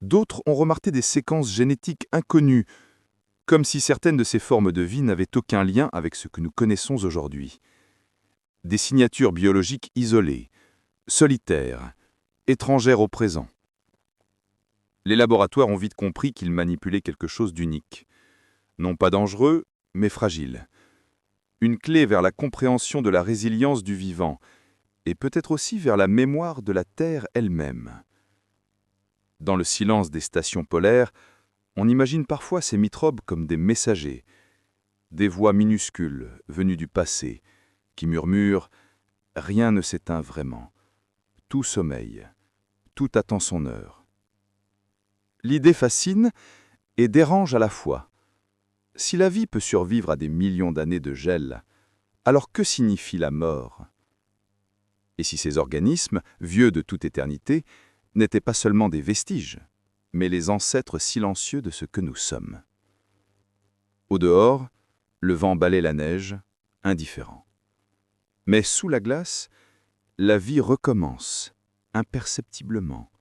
d'autres ont remarqué des séquences génétiques inconnues, comme si certaines de ces formes de vie n'avaient aucun lien avec ce que nous connaissons aujourd'hui. Des signatures biologiques isolées, solitaires, étrangères au présent. Les laboratoires ont vite compris qu'ils manipulaient quelque chose d'unique. Non pas dangereux, mais fragile. Une clé vers la compréhension de la résilience du vivant, et peut-être aussi vers la mémoire de la Terre elle-même. Dans le silence des stations polaires, on imagine parfois ces microbes comme des messagers, des voix minuscules venues du passé, qui murmurent « Rien ne s'éteint vraiment, tout sommeille, tout attend son heure ». L'idée fascine et dérange à la fois. Si la vie peut survivre à des millions d'années de gel, alors que signifie la mort? Et si ces organismes, vieux de toute éternité, n'étaient pas seulement des vestiges, mais les ancêtres silencieux de ce que nous sommes? Au dehors, le vent balaie la neige, indifférent. Mais sous la glace, la vie recommence, imperceptiblement.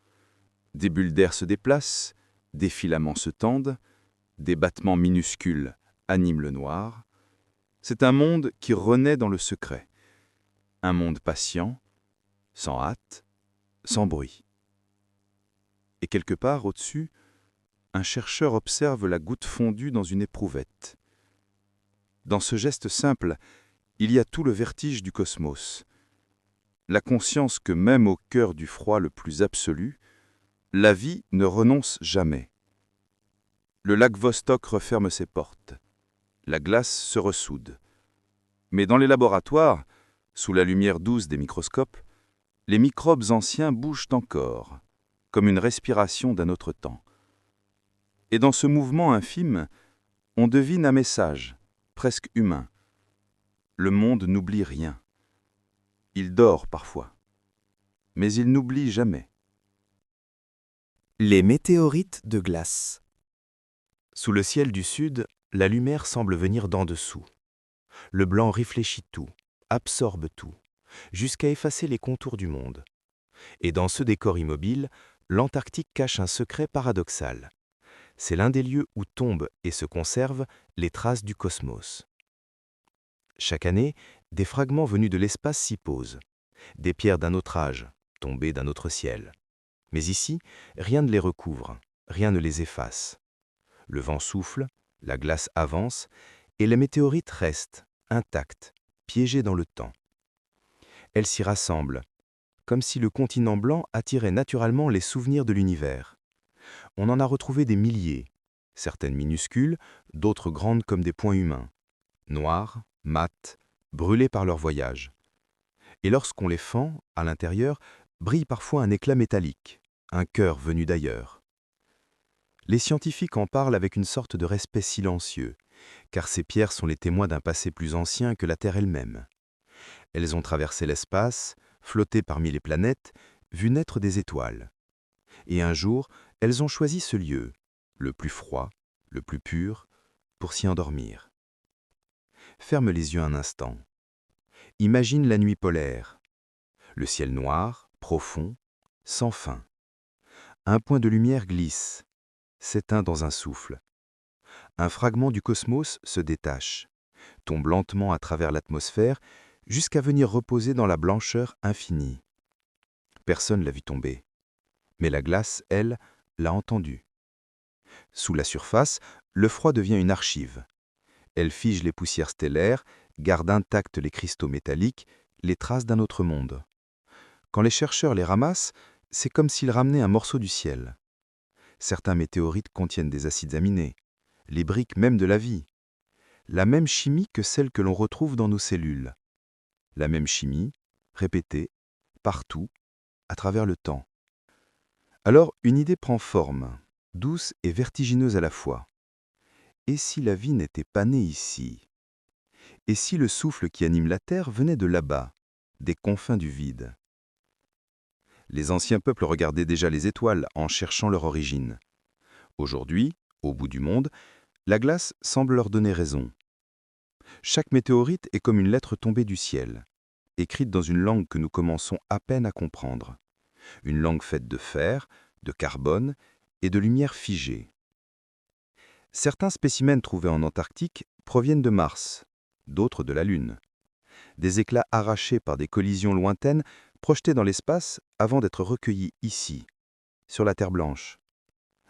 Des bulles d'air se déplacent, des filaments se tendent, des battements minuscules animent le noir. C'est un monde qui renaît dans le secret. Un monde patient, sans hâte, sans bruit. Et quelque part au-dessus, un chercheur observe la goutte fondue dans une éprouvette. Dans ce geste simple, il y a tout le vertige du cosmos. La conscience que même au cœur du froid le plus absolu, la vie ne renonce jamais. Le lac Vostok referme ses portes. La glace se ressoude. Mais dans les laboratoires, sous la lumière douce des microscopes, les microbes anciens bougent encore, comme une respiration d'un autre temps. Et dans ce mouvement infime, on devine un message, presque humain. Le monde n'oublie rien. Il dort parfois, mais il n'oublie jamais. Les météorites de glace. Sous le ciel du sud, la lumière semble venir d'en dessous. Le blanc réfléchit tout, absorbe tout, jusqu'à effacer les contours du monde. Et dans ce décor immobile, l'Antarctique cache un secret paradoxal. C'est l'un des lieux où tombent et se conservent les traces du cosmos. Chaque année, des fragments venus de l'espace s'y posent, des pierres d'un autre âge, tombées d'un autre ciel. Mais ici, rien ne les recouvre, rien ne les efface. Le vent souffle, la glace avance, et les météorites restent, intactes, piégées dans le temps. Elles s'y rassemblent, comme si le continent blanc attirait naturellement les souvenirs de l'univers. On en a retrouvé des milliers, certaines minuscules, d'autres grandes comme des poings humains, noires, mates, brûlées par leur voyage. Et lorsqu'on les fend, à l'intérieur, brille parfois un éclat métallique, un cœur venu d'ailleurs. Les scientifiques en parlent avec une sorte de respect silencieux, car ces pierres sont les témoins d'un passé plus ancien que la Terre elle-même. Elles ont traversé l'espace, flotté parmi les planètes, vu naître des étoiles. Et un jour, elles ont choisi ce lieu, le plus froid, le plus pur, pour s'y endormir. Ferme les yeux un instant. Imagine la nuit polaire. Le ciel noir, profond, sans fin. Un point de lumière glisse, s'éteint dans un souffle. Un fragment du cosmos se détache, tombe lentement à travers l'atmosphère jusqu'à venir reposer dans la blancheur infinie. Personne l'a vu tomber. Mais la glace, elle, l'a entendu. Sous la surface, le froid devient une archive. Elle fige les poussières stellaires, garde intacts les cristaux métalliques, les traces d'un autre monde. Quand les chercheurs les ramassent, c'est comme s'ils ramenaient un morceau du ciel. Certains météorites contiennent des acides aminés, les briques même de la vie. La même chimie que celle que l'on retrouve dans nos cellules. La même chimie, répétée, partout, à travers le temps. Alors, une idée prend forme, douce et vertigineuse à la fois. Et si la vie n'était pas née ici? Et si le souffle qui anime la Terre venait de là-bas, des confins du vide? Les anciens peuples regardaient déjà les étoiles en cherchant leur origine. Aujourd'hui, au bout du monde, la glace semble leur donner raison. Chaque météorite est comme une lettre tombée du ciel, écrite dans une langue que nous commençons à peine à comprendre. Une langue faite de fer, de carbone et de lumière figée. Certains spécimens trouvés en Antarctique proviennent de Mars, d'autres de la Lune. Des éclats arrachés par des collisions lointaines projetés dans l'espace avant d'être recueillis ici, sur la Terre blanche.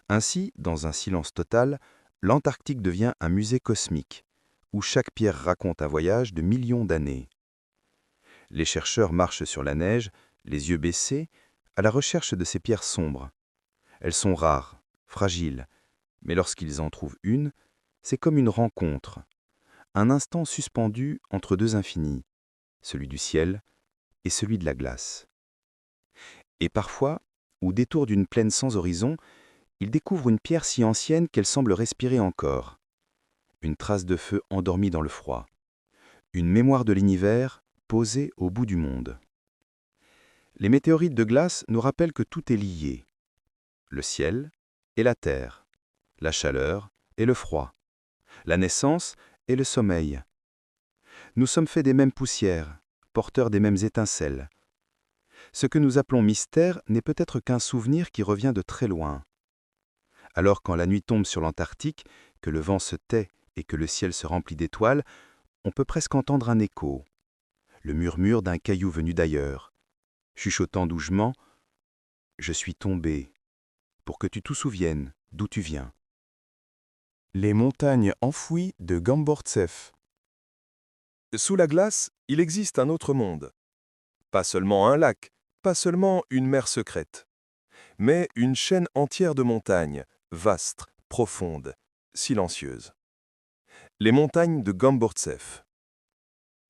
Ainsi, dans un silence total, l'Antarctique devient un musée cosmique, où chaque pierre raconte un voyage de millions d'années. Les chercheurs marchent sur la neige, les yeux baissés, à la recherche de ces pierres sombres. Elles sont rares, fragiles, mais lorsqu'ils en trouvent une, c'est comme une rencontre, un instant suspendu entre deux infinis, celui du ciel et celui de la glace. Et parfois, au détour d'une plaine sans horizon, ils découvrent une pierre si ancienne qu'elle semble respirer encore. Une trace de feu endormie dans le froid. Une mémoire de l'univers posée au bout du monde. Les météorites de glace nous rappellent que tout est lié. Le ciel et la terre, la chaleur et le froid, la naissance et le sommeil. Nous sommes faits des mêmes poussières, porteurs des mêmes étincelles. Ce que nous appelons mystère n'est peut-être qu'un souvenir qui revient de très loin. Alors quand la nuit tombe sur l'Antarctique, que le vent se tait et que le ciel se remplit d'étoiles, on peut presque entendre un écho, le murmure d'un caillou venu d'ailleurs, chuchotant doucement « Je suis tombé, pour que tu te souviennes d'où tu viens ». Les montagnes enfouies de Gambortsev. Sous la glace, il existe un autre monde. Pas seulement un lac, pas seulement une mer secrète, mais une chaîne entière de montagnes, vastes, profondes, silencieuses. Les montagnes de Gambortsev.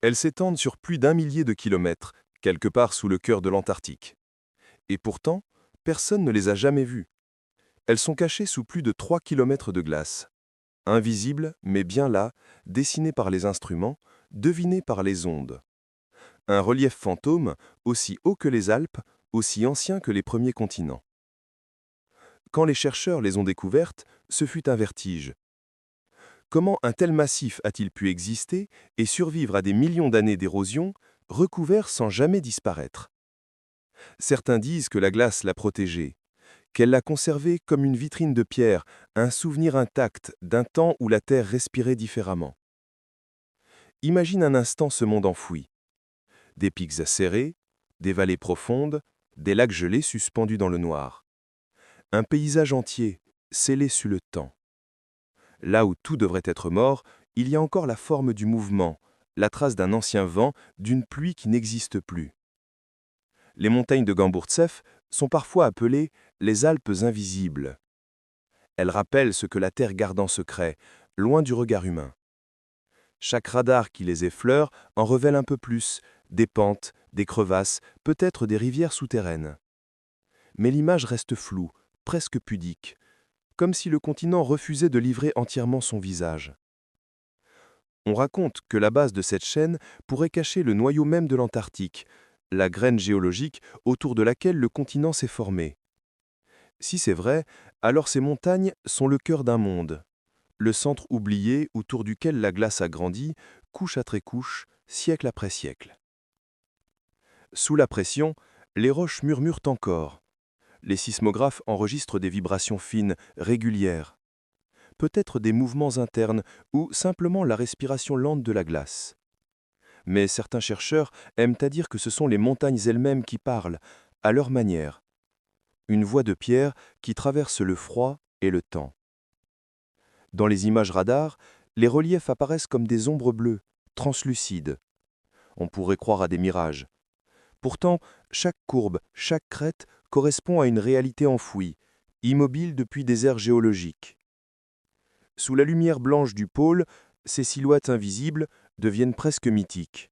Elles s'étendent sur plus d'1 millier de kilomètres, quelque part sous le cœur de l'Antarctique. Et pourtant, personne ne les a jamais vues. Elles sont cachées sous plus de 3 kilomètres de glace. Invisibles, mais bien là, dessinées par les instruments, devinées par les ondes. Un relief fantôme, aussi haut que les Alpes, aussi ancien que les premiers continents. Quand les chercheurs les ont découvertes, ce fut un vertige. Comment un tel massif a-t-il pu exister et survivre à des millions d'années d'érosion, recouvert sans jamais disparaître? Certains disent que la glace l'a protégé, qu'elle l'a conservé comme une vitrine de pierre, un souvenir intact d'un temps où la Terre respirait différemment. Imagine un instant ce monde enfoui. Des pics acérés, des vallées profondes, des lacs gelés suspendus dans le noir. Un paysage entier, scellé sur le temps. Là où tout devrait être mort, il y a encore la forme du mouvement, la trace d'un ancien vent, d'une pluie qui n'existe plus. Les montagnes de Gamburtseff sont parfois appelées les Alpes invisibles. Elles rappellent ce que la Terre garde en secret, loin du regard humain. Chaque radar qui les effleure en révèle un peu plus, des pentes, des crevasses, peut-être des rivières souterraines. Mais l'image reste floue, presque pudique, comme si le continent refusait de livrer entièrement son visage. On raconte que la base de cette chaîne pourrait cacher le noyau même de l'Antarctique, la graine géologique autour de laquelle le continent s'est formé. Si c'est vrai, alors ces montagnes sont le cœur d'un monde, le centre oublié autour duquel la glace a grandi, couche après couche, siècle après siècle. Sous la pression, les roches murmurent encore. Les sismographes enregistrent des vibrations fines, régulières. Peut-être des mouvements internes ou simplement la respiration lente de la glace. Mais certains chercheurs aiment à dire que ce sont les montagnes elles-mêmes qui parlent, à leur manière. Une voix de pierre qui traverse le froid et le temps. Dans les images radar, les reliefs apparaissent comme des ombres bleues, translucides. On pourrait croire à des mirages. Pourtant, chaque courbe, chaque crête correspond à une réalité enfouie, immobile depuis des ères géologiques. Sous la lumière blanche du pôle, ces silhouettes invisibles deviennent presque mythiques.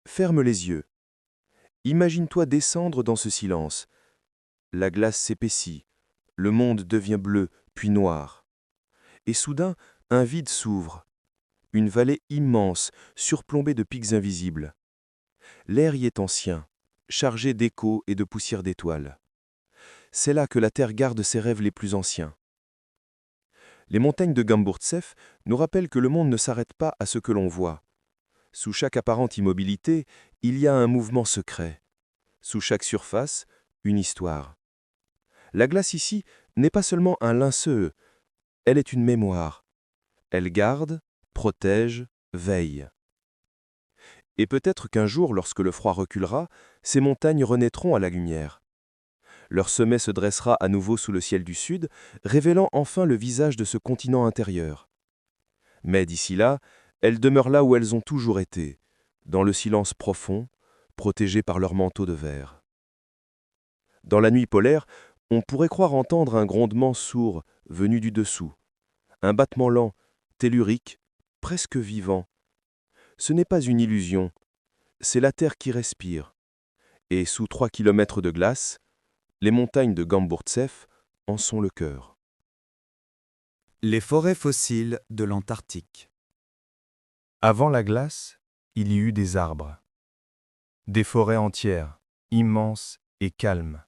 Ferme les yeux. Imagine-toi descendre dans ce silence. La glace s'épaissit, le monde devient bleu, puis noir. Et soudain, un vide s'ouvre. Une vallée immense, surplombée de pics invisibles. L'air y est ancien, chargé d'échos et de poussière d'étoiles. C'est là que la Terre garde ses rêves les plus anciens. Les montagnes de Gamburtseff nous rappellent que le monde ne s'arrête pas à ce que l'on voit. Sous chaque apparente immobilité, il y a un mouvement secret. Sous chaque surface, une histoire. La glace ici n'est pas seulement un linceux, elle est une mémoire. Elle garde, protège, veille. Et peut-être qu'un jour, lorsque le froid reculera, ces montagnes renaîtront à la lumière. Leur sommet se dressera à nouveau sous le ciel du sud, révélant enfin le visage de ce continent intérieur. Mais d'ici là, elles demeurent là où elles ont toujours été, dans le silence profond, protégées par leur manteau de verre. Dans la nuit polaire, on pourrait croire entendre un grondement sourd venu du dessous, un battement lent, tellurique, presque vivant. Ce n'est pas une illusion, c'est la Terre qui respire. Et sous 3 kilomètres de glace, les montagnes de Gamburtseff en sont le cœur. Les forêts fossiles de l'Antarctique. Avant la glace, il y eut des arbres. Des forêts entières, immenses et calmes,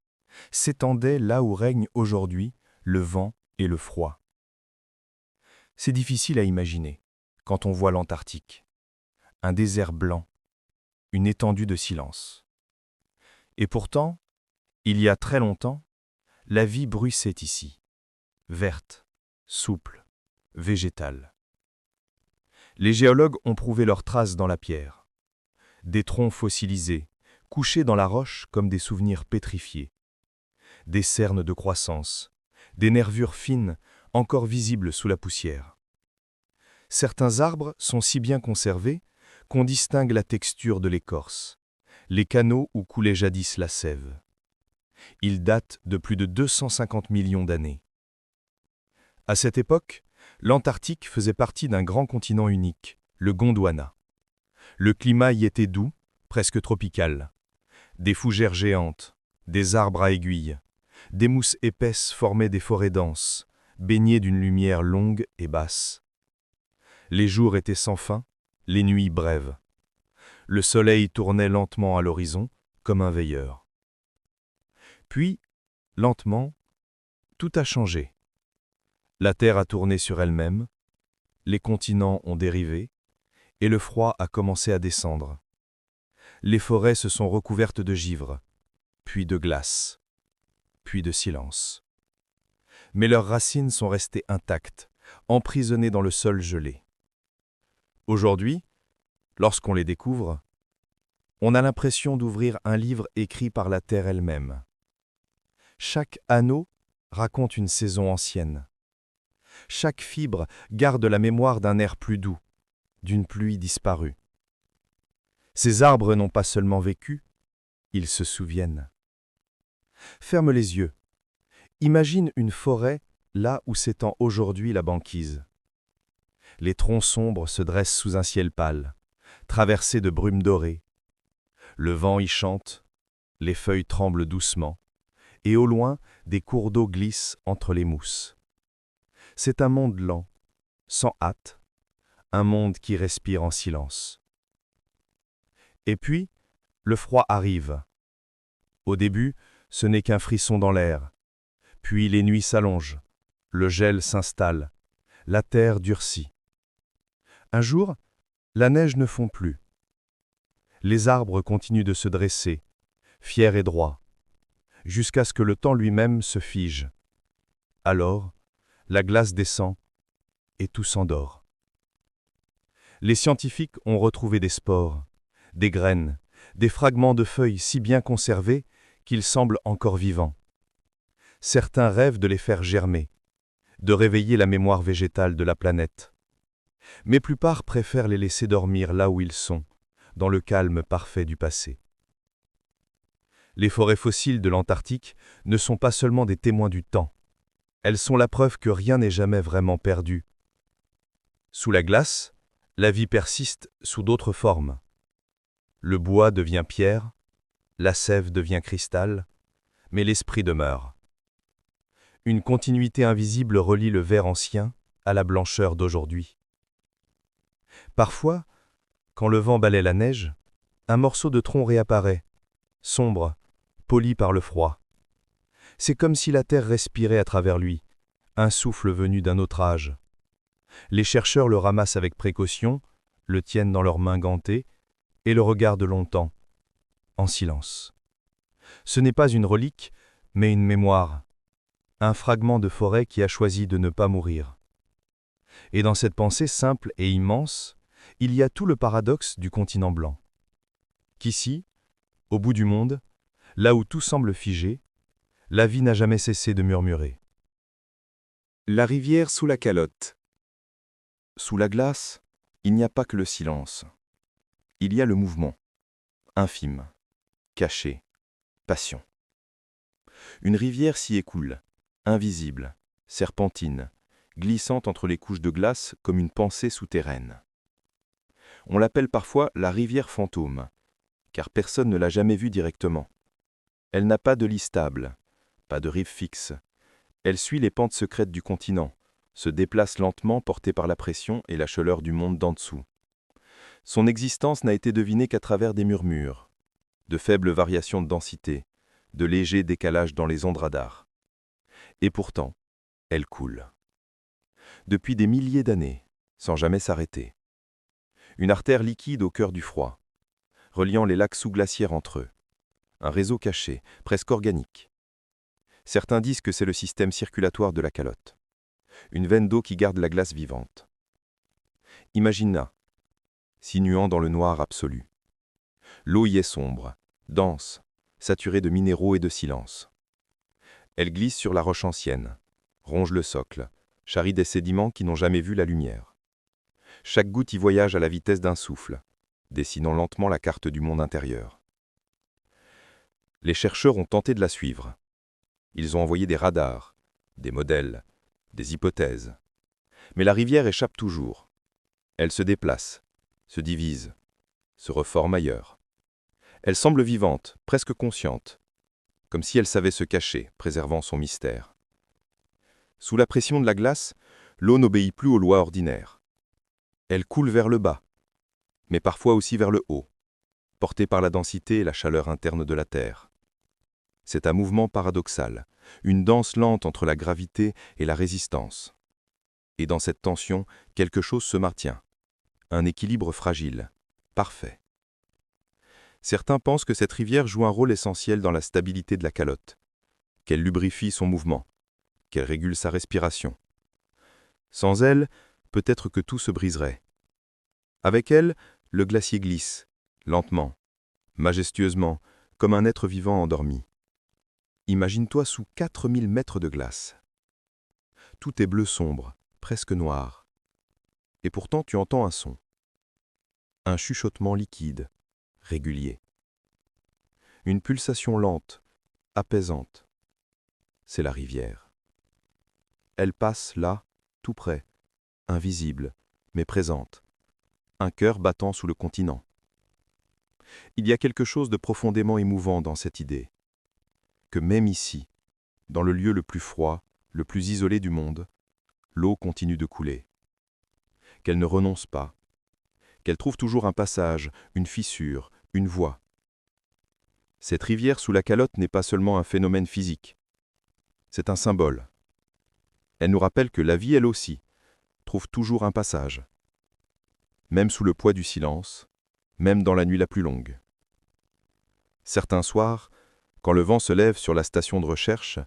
s'étendaient là où règnent aujourd'hui le vent et le froid. C'est difficile à imaginer quand on voit l'Antarctique. Un désert blanc, une étendue de silence. Et pourtant, il y a très longtemps, la vie bruissait ici, verte, souple, végétale. Les géologues ont prouvé leurs traces dans la pierre. Des troncs fossilisés, couchés dans la roche comme des souvenirs pétrifiés. Des cernes de croissance, des nervures fines, encore visibles sous la poussière. Certains arbres sont si bien conservés qu'on distingue la texture de l'écorce, les canaux où coulait jadis la sève. Ils datent de plus de 250 millions d'années. À cette époque, l'Antarctique faisait partie d'un grand continent unique, le Gondwana. Le climat y était doux, presque tropical. Des fougères géantes, des arbres à aiguilles, des mousses épaisses formaient des forêts denses, baignées d'une lumière longue et basse. Les jours étaient sans fin, les nuits brèves. Le soleil tournait lentement à l'horizon, comme un veilleur. Puis, lentement, tout a changé. La Terre a tourné sur elle-même, les continents ont dérivé, et le froid a commencé à descendre. Les forêts se sont recouvertes de givre, puis de glace, puis de silence. Mais leurs racines sont restées intactes, emprisonnées dans le sol gelé. Aujourd'hui, lorsqu'on les découvre, on a l'impression d'ouvrir un livre écrit par la terre elle-même. Chaque anneau raconte une saison ancienne. Chaque fibre garde la mémoire d'un air plus doux, d'une pluie disparue. Ces arbres n'ont pas seulement vécu, ils se souviennent. Ferme les yeux. Imagine une forêt là où s'étend aujourd'hui la banquise. Les troncs sombres se dressent sous un ciel pâle, traversés de brumes dorées. Le vent y chante, les feuilles tremblent doucement, et au loin, des cours d'eau glissent entre les mousses. C'est un monde lent, sans hâte, un monde qui respire en silence. Et puis, le froid arrive. Au début, ce n'est qu'un frisson dans l'air. Puis les nuits s'allongent, le gel s'installe, la terre durcit. Un jour, la neige ne fond plus. Les arbres continuent de se dresser, fiers et droits, jusqu'à ce que le temps lui-même se fige. Alors, la glace descend et tout s'endort. Les scientifiques ont retrouvé des spores, des graines, des fragments de feuilles si bien conservés qu'ils semblent encore vivants. Certains rêvent de les faire germer, de réveiller la mémoire végétale de la planète. Mais plupart préfèrent les laisser dormir là où ils sont, dans le calme parfait du passé. Les forêts fossiles de l'Antarctique ne sont pas seulement des témoins du temps. Elles sont la preuve que rien n'est jamais vraiment perdu. Sous la glace, la vie persiste sous d'autres formes. Le bois devient pierre, la sève devient cristal, mais l'esprit demeure. Une continuité invisible relie le verre ancien à la blancheur d'aujourd'hui. Parfois, quand le vent balaie la neige, un morceau de tronc réapparaît, sombre, poli par le froid. C'est comme si la terre respirait à travers lui, un souffle venu d'un autre âge. Les chercheurs le ramassent avec précaution, le tiennent dans leurs mains gantées et le regardent longtemps, en silence. Ce n'est pas une relique, mais une mémoire, un fragment de forêt qui a choisi de ne pas mourir. Et dans cette pensée simple et immense, il y a tout le paradoxe du continent blanc. Qu'ici, au bout du monde, là où tout semble figé, la vie n'a jamais cessé de murmurer. La rivière sous la calotte. Sous la glace, il n'y a pas que le silence. Il y a le mouvement, infime, caché, passion. Une rivière s'y écoule, invisible, serpentine, glissante entre les couches de glace comme une pensée souterraine. On l'appelle parfois la rivière fantôme, car personne ne l'a jamais vue directement. Elle n'a pas de lit stable, pas de rive fixe. Elle suit les pentes secrètes du continent, se déplace lentement portée par la pression et la chaleur du monde d'en dessous. Son existence n'a été devinée qu'à travers des murmures, de faibles variations de densité, de légers décalages dans les ondes radars. Et pourtant, elle coule. Depuis des milliers d'années, sans jamais s'arrêter. Une artère liquide au cœur du froid, reliant les lacs sous-glaciaires entre eux. Un réseau caché, presque organique. Certains disent que c'est le système circulatoire de la calotte. Une veine d'eau qui garde la glace vivante. Imagine-la, sinuant dans le noir absolu. L'eau y est sombre, dense, saturée de minéraux et de silence. Elle glisse sur la roche ancienne, ronge le socle, charrie des sédiments qui n'ont jamais vu la lumière. Chaque goutte y voyage à la vitesse d'un souffle, dessinant lentement la carte du monde intérieur. Les chercheurs ont tenté de la suivre. Ils ont envoyé des radars, des modèles, des hypothèses. Mais la rivière échappe toujours. Elle se déplace, se divise, se reforme ailleurs. Elle semble vivante, presque consciente, comme si elle savait se cacher, préservant son mystère. Sous la pression de la glace, l'eau n'obéit plus aux lois ordinaires. Elle coule vers le bas, mais parfois aussi vers le haut, portée par la densité et la chaleur interne de la Terre. C'est un mouvement paradoxal, une danse lente entre la gravité et la résistance. Et dans cette tension, quelque chose se maintient. Un équilibre fragile, parfait. Certains pensent que cette rivière joue un rôle essentiel dans la stabilité de la calotte, qu'elle lubrifie son mouvement, qu'elle régule sa respiration. Sans elle, peut-être que tout se briserait. Avec elle, le glacier glisse, lentement, majestueusement, comme un être vivant endormi. Imagine-toi sous 4000 mètres de glace. Tout est bleu sombre, presque noir. Et pourtant tu entends un son. Un chuchotement liquide, régulier. Une pulsation lente, apaisante. C'est la rivière. Elle passe là, tout près, invisible, mais présente. Un cœur battant sous le continent. Il y a quelque chose de profondément émouvant dans cette idée. Que même ici, dans le lieu le plus froid, le plus isolé du monde, l'eau continue de couler. Qu'elle ne renonce pas. Qu'elle trouve toujours un passage, une fissure, une voie. Cette rivière sous la calotte n'est pas seulement un phénomène physique. C'est un symbole. Elle nous rappelle que la vie, elle aussi, trouve toujours un passage. Même sous le poids du silence, même dans la nuit la plus longue. Certains soirs, quand le vent se lève sur la station de recherche,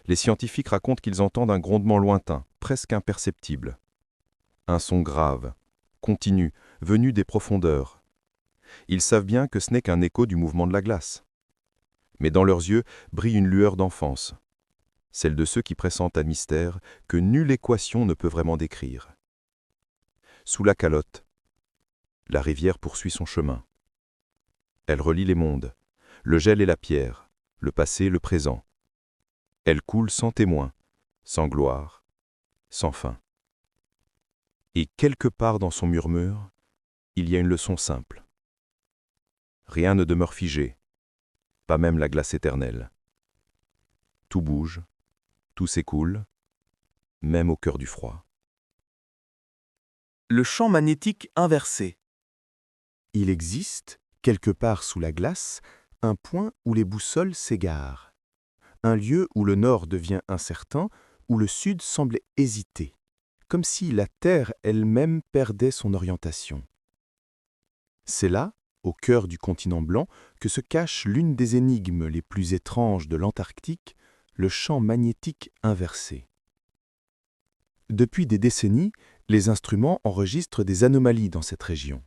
les scientifiques racontent qu'ils entendent un grondement lointain, presque imperceptible. Un son grave, continu, venu des profondeurs. Ils savent bien que ce n'est qu'un écho du mouvement de la glace. Mais dans leurs yeux brille une lueur d'enfance, celle de ceux qui pressentent un mystère que nulle équation ne peut vraiment décrire. Sous la calotte, la rivière poursuit son chemin. Elle relie les mondes, le gel et la pierre, le passé et le présent. Elle coule sans témoin, sans gloire, sans fin. Et quelque part dans son murmure, il y a une leçon simple. Rien ne demeure figé, pas même la glace éternelle. Tout bouge, tout s'écoule, même au cœur du froid. Le champ magnétique inversé. Il existe, quelque part sous la glace, un point où les boussoles s'égarent. Un lieu où le nord devient incertain, où le sud semble hésiter, comme si la Terre elle-même perdait son orientation. C'est là, au cœur du continent blanc, que se cache l'une des énigmes les plus étranges de l'Antarctique, le champ magnétique inversé. Depuis des décennies, les instruments enregistrent des anomalies dans cette région.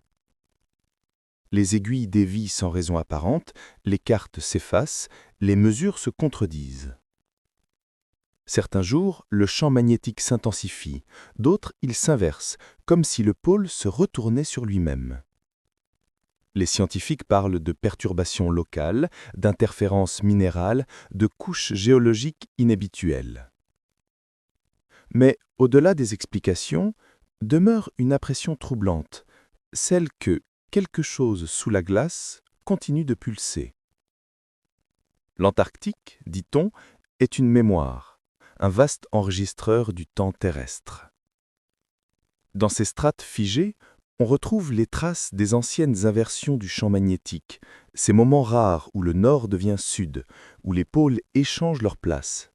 Les aiguilles dévient sans raison apparente, les cartes s'effacent, les mesures se contredisent. Certains jours, le champ magnétique s'intensifie, d'autres, il s'inverse, comme si le pôle se retournait sur lui-même. Les scientifiques parlent de perturbations locales, d'interférences minérales, de couches géologiques inhabituelles. Mais, au-delà des explications, demeure une impression troublante, celle que quelque chose sous la glace continue de pulser. L'Antarctique, dit-on, est une mémoire, un vaste enregistreur du temps terrestre. Dans ces strates figées, on retrouve les traces des anciennes inversions du champ magnétique, ces moments rares où le nord devient sud, où les pôles échangent leur place.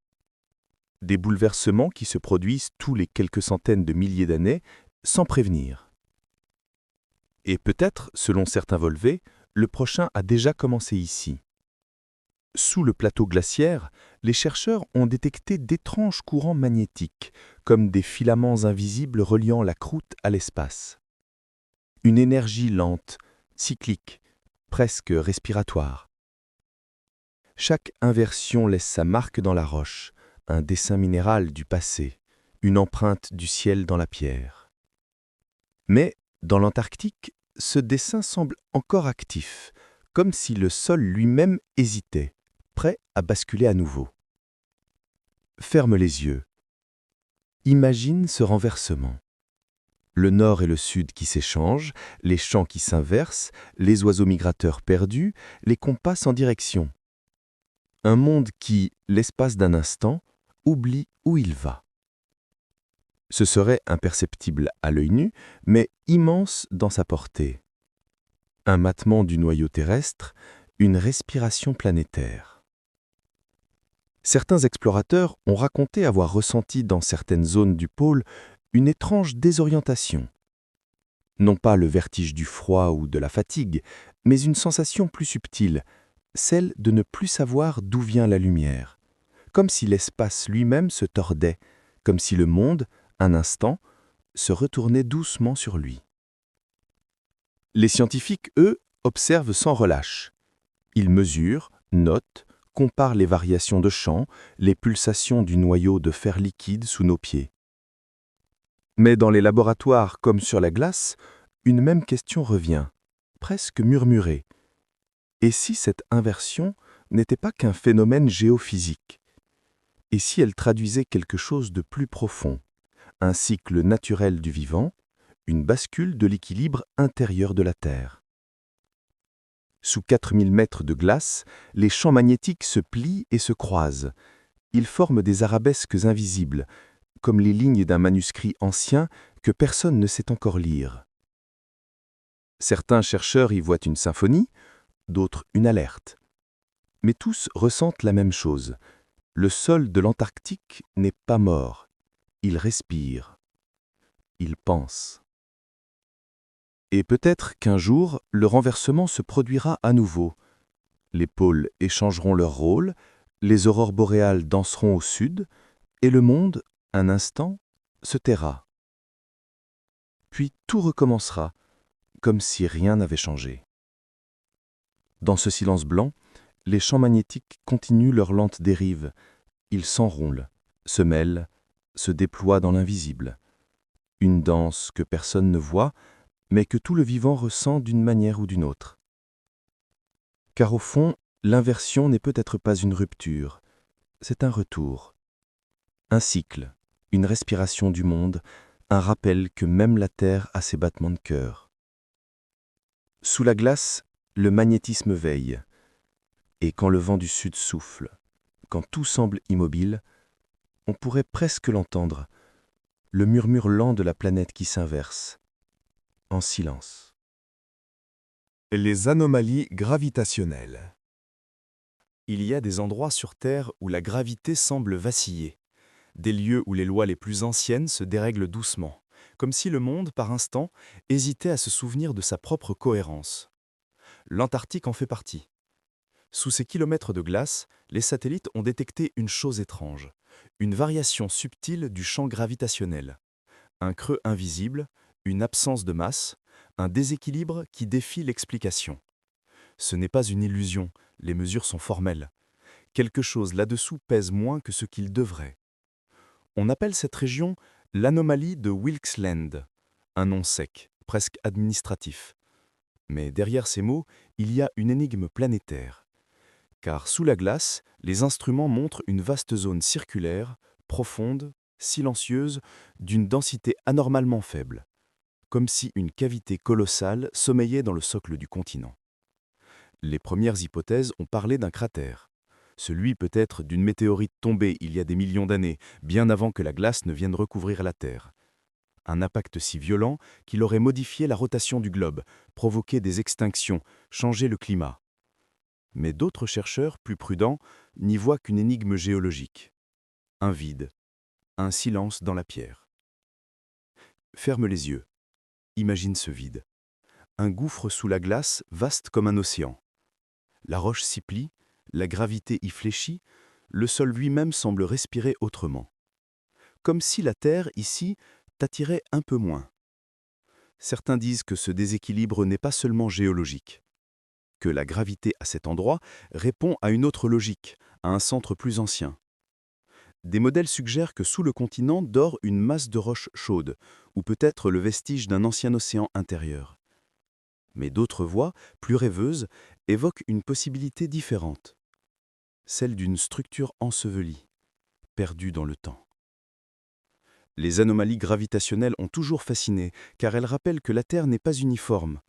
Des bouleversements qui se produisent tous les quelques centaines de milliers d'années, sans prévenir. Et peut-être, selon certains volvés, le prochain a déjà commencé ici. Sous le plateau glaciaire, les chercheurs ont détecté d'étranges courants magnétiques, comme des filaments invisibles reliant la croûte à l'espace. Une énergie lente, cyclique, presque respiratoire. Chaque inversion laisse sa marque dans la roche, un dessin minéral du passé, une empreinte du ciel dans la pierre. Mais, dans l'Antarctique, ce dessin semble encore actif, comme si le sol lui-même hésitait, prêt à basculer à nouveau. Ferme les yeux. Imagine ce renversement. Le nord et le sud qui s'échangent, les champs qui s'inversent, les oiseaux migrateurs perdus, les compas sans direction. Un monde qui, l'espace d'un instant, oublie où il va. Ce serait imperceptible à l'œil nu, mais immense dans sa portée. Un mattement du noyau terrestre, une respiration planétaire. Certains explorateurs ont raconté avoir ressenti dans certaines zones du pôle une étrange désorientation. Non pas le vertige du froid ou de la fatigue, mais une sensation plus subtile, celle de ne plus savoir d'où vient la lumière, comme si l'espace lui-même se tordait, comme si le monde, un instant, se retournait doucement sur lui. Les scientifiques, eux, observent sans relâche. Ils mesurent, notent, comparent les variations de champ, les pulsations du noyau de fer liquide sous nos pieds. Mais dans les laboratoires comme sur la glace, une même question revient, presque murmurée. Et si cette inversion n'était pas qu'un phénomène géophysique? Et si elle traduisait quelque chose de plus profond, un cycle naturel du vivant, une bascule de l'équilibre intérieur de la Terre? Sous 4000 mètres de glace, les champs magnétiques se plient et se croisent. Ils forment des arabesques invisibles, comme les lignes d'un manuscrit ancien que personne ne sait encore lire. Certains chercheurs y voient une symphonie, d'autres une alerte. Mais tous ressentent la même chose. Le sol de l'Antarctique n'est pas mort. Il respire. Il pense. Et peut-être qu'un jour, le renversement se produira à nouveau. Les pôles échangeront leur rôle, les aurores boréales danseront au sud, et le monde, un instant, se taira. Puis tout recommencera, comme si rien n'avait changé. Dans ce silence blanc, les champs magnétiques continuent leur lente dérive. Ils s'enroulent, se mêlent, se déploient dans l'invisible. Une danse que personne ne voit, mais que tout le vivant ressent d'une manière ou d'une autre. Car au fond, l'inversion n'est peut-être pas une rupture, c'est un retour. Un cycle, une respiration du monde, un rappel que même la Terre a ses battements de cœur. Sous la glace, le magnétisme veille. Et quand le vent du sud souffle, quand tout semble immobile, on pourrait presque l'entendre, le murmure lent de la planète qui s'inverse, en silence. Les anomalies gravitationnelles. Il y a des endroits sur Terre où la gravité semble vaciller, des lieux où les lois les plus anciennes se dérèglent doucement, comme si le monde, par instant, hésitait à se souvenir de sa propre cohérence. L'Antarctique en fait partie. Sous ces kilomètres de glace, les satellites ont détecté une chose étrange, une variation subtile du champ gravitationnel. Un creux invisible, une absence de masse, un déséquilibre qui défie l'explication. Ce n'est pas une illusion, les mesures sont formelles. Quelque chose là-dessous pèse moins que ce qu'il devrait. On appelle cette région l'anomalie de Wilkes Land, un nom sec, presque administratif. Mais derrière ces mots, il y a une énigme planétaire. Car sous la glace, les instruments montrent une vaste zone circulaire, profonde, silencieuse, d'une densité anormalement faible, comme si une cavité colossale sommeillait dans le socle du continent. Les premières hypothèses ont parlé d'un cratère, celui peut-être d'une météorite tombée il y a des millions d'années, bien avant que la glace ne vienne recouvrir la Terre. Un impact si violent qu'il aurait modifié la rotation du globe, provoqué des extinctions, changé le climat. Mais d'autres chercheurs, plus prudents, n'y voient qu'une énigme géologique. Un vide, un silence dans la pierre. Ferme les yeux. Imagine ce vide. Un gouffre sous la glace, vaste comme un océan. La roche s'y plie, la gravité y fléchit, le sol lui-même semble respirer autrement. Comme si la Terre, ici, t'attirait un peu moins. Certains disent que ce déséquilibre n'est pas seulement géologique, que la gravité à cet endroit répond à une autre logique, à un centre plus ancien. Des modèles suggèrent que sous le continent dort une masse de roches chaudes, ou peut-être le vestige d'un ancien océan intérieur. Mais d'autres voix, plus rêveuses, évoquent une possibilité différente, celle d'une structure ensevelie, perdue dans le temps. Les anomalies gravitationnelles ont toujours fasciné, car elles rappellent que la Terre n'est pas uniforme.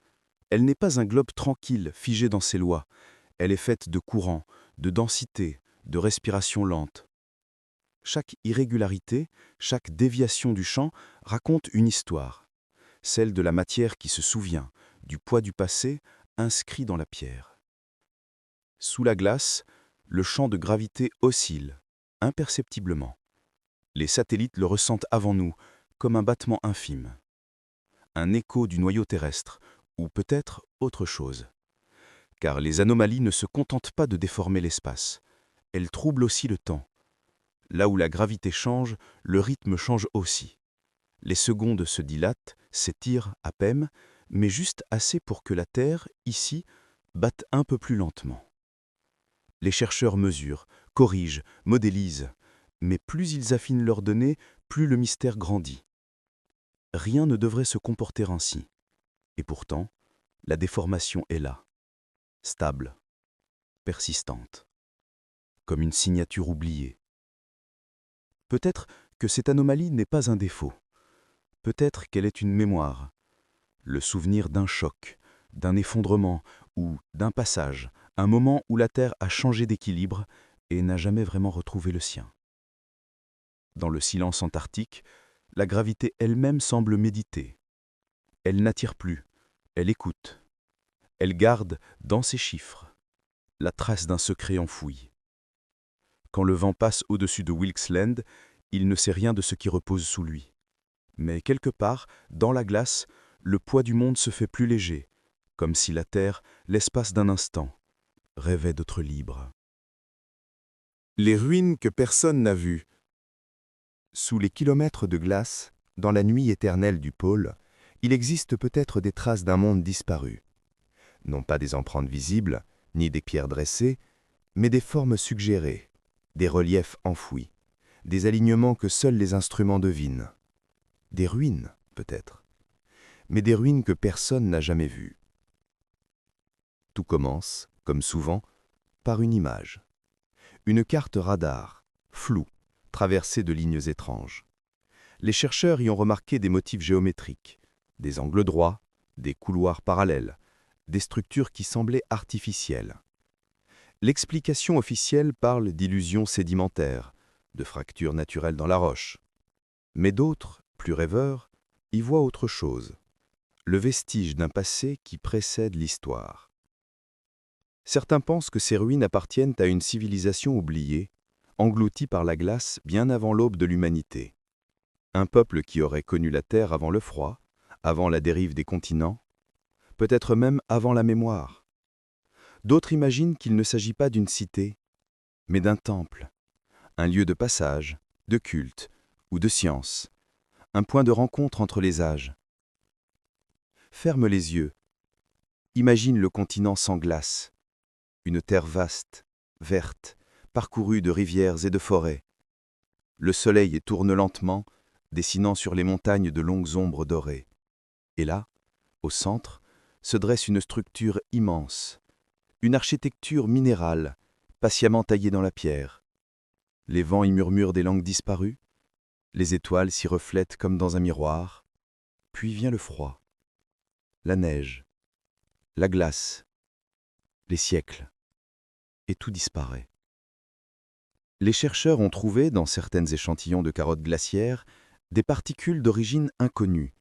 Elle n'est pas un globe tranquille, figé dans ses lois. Elle est faite de courants, de densité, de respiration lente. Chaque irrégularité, chaque déviation du champ raconte une histoire, celle de la matière qui se souvient, du poids du passé inscrit dans la pierre. Sous la glace, le champ de gravité oscille, imperceptiblement. Les satellites le ressentent avant nous, comme un battement infime. Un écho du noyau terrestre, ou peut-être autre chose. Car les anomalies ne se contentent pas de déformer l'espace, elles troublent aussi le temps. Là où la gravité change, le rythme change aussi. Les secondes se dilatent, s'étirent à peine, mais juste assez pour que la Terre, ici, batte un peu plus lentement. Les chercheurs mesurent, corrigent, modélisent, mais plus ils affinent leurs données, plus le mystère grandit. Rien ne devrait se comporter ainsi. Et pourtant, la déformation est là, stable, persistante, comme une signature oubliée. Peut-être que cette anomalie n'est pas un défaut. Peut-être qu'elle est une mémoire, le souvenir d'un choc, d'un effondrement ou d'un passage, un moment où la Terre a changé d'équilibre et n'a jamais vraiment retrouvé le sien. Dans le silence antarctique, la gravité elle-même semble méditer. Elle n'attire plus, elle écoute. Elle garde, dans ses chiffres, la trace d'un secret enfoui. Quand le vent passe au-dessus de Wilkes Land, il ne sait rien de ce qui repose sous lui. Mais quelque part, dans la glace, le poids du monde se fait plus léger, comme si la Terre, l'espace d'un instant, rêvait d'être libre. Les ruines que personne n'a vues. Sous les kilomètres de glace, dans la nuit éternelle du pôle, il existe peut-être des traces d'un monde disparu. Non pas des empreintes visibles, ni des pierres dressées, mais des formes suggérées, des reliefs enfouis, des alignements que seuls les instruments devinent. Des ruines, peut-être, mais des ruines que personne n'a jamais vues. Tout commence, comme souvent, par une image. Une carte radar, floue, traversée de lignes étranges. Les chercheurs y ont remarqué des motifs géométriques, des angles droits, des couloirs parallèles, des structures qui semblaient artificielles. L'explication officielle parle d'illusions sédimentaires, de fractures naturelles dans la roche. Mais d'autres, plus rêveurs, y voient autre chose, le vestige d'un passé qui précède l'histoire. Certains pensent que ces ruines appartiennent à une civilisation oubliée, engloutie par la glace bien avant l'aube de l'humanité. Un peuple qui aurait connu la Terre avant le froid, avant la dérive des continents, peut-être même avant la mémoire. D'autres imaginent qu'il ne s'agit pas d'une cité, mais d'un temple, un lieu de passage, de culte ou de science, un point de rencontre entre les âges. Ferme les yeux. Imagine le continent sans glace, une terre vaste, verte, parcourue de rivières et de forêts. Le soleil tourne lentement, dessinant sur les montagnes de longues ombres dorées. Et là, au centre, se dresse une structure immense, une architecture minérale, patiemment taillée dans la pierre. Les vents y murmurent des langues disparues, les étoiles s'y reflètent comme dans un miroir, puis vient le froid, la neige, la glace, les siècles, et tout disparaît. Les chercheurs ont trouvé, dans certains échantillons de carottes glaciaires, des particules d'origine inconnue,